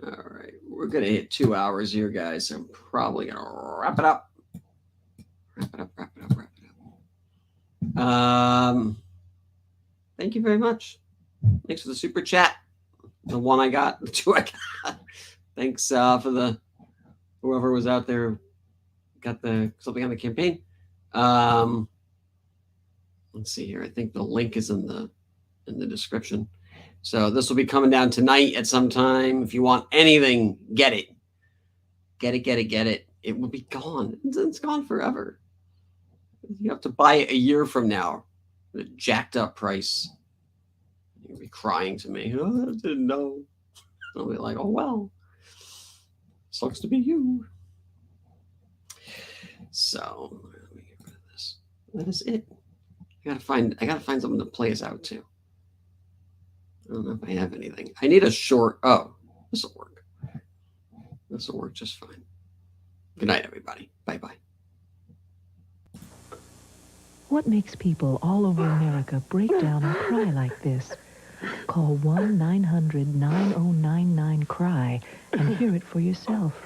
All right, we're gonna hit 2 hours here, guys. So I'm probably gonna wrap it up. Thank you very much. Thanks for the super chat. The one I got, the two I got. Thanks for the whoever was out there got the something on the campaign. Let's see here. I think the link is in the description. So this will be coming down tonight at some time. If you want anything, get it. Get it. It will be gone. It's gone forever. You have to buy it a year from now at a jacked up price. You'll be crying to me. Oh, I didn't know. I'll be like, oh, well. Sucks to be you. So let me get rid of this. That is it. I gotta find something to play us out to. I don't know if I have anything. I need a short. Oh, this will work. This will work just fine. Good night, everybody. Bye-bye.
What makes people all over America break down and cry like this? Call 1-900-9099-CRY and hear it for yourself.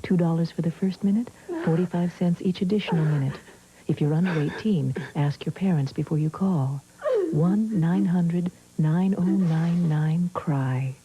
$2 for the first minute, 45 cents each additional minute. If you're under 18, ask your parents before you call. 1-900-9099-CRY.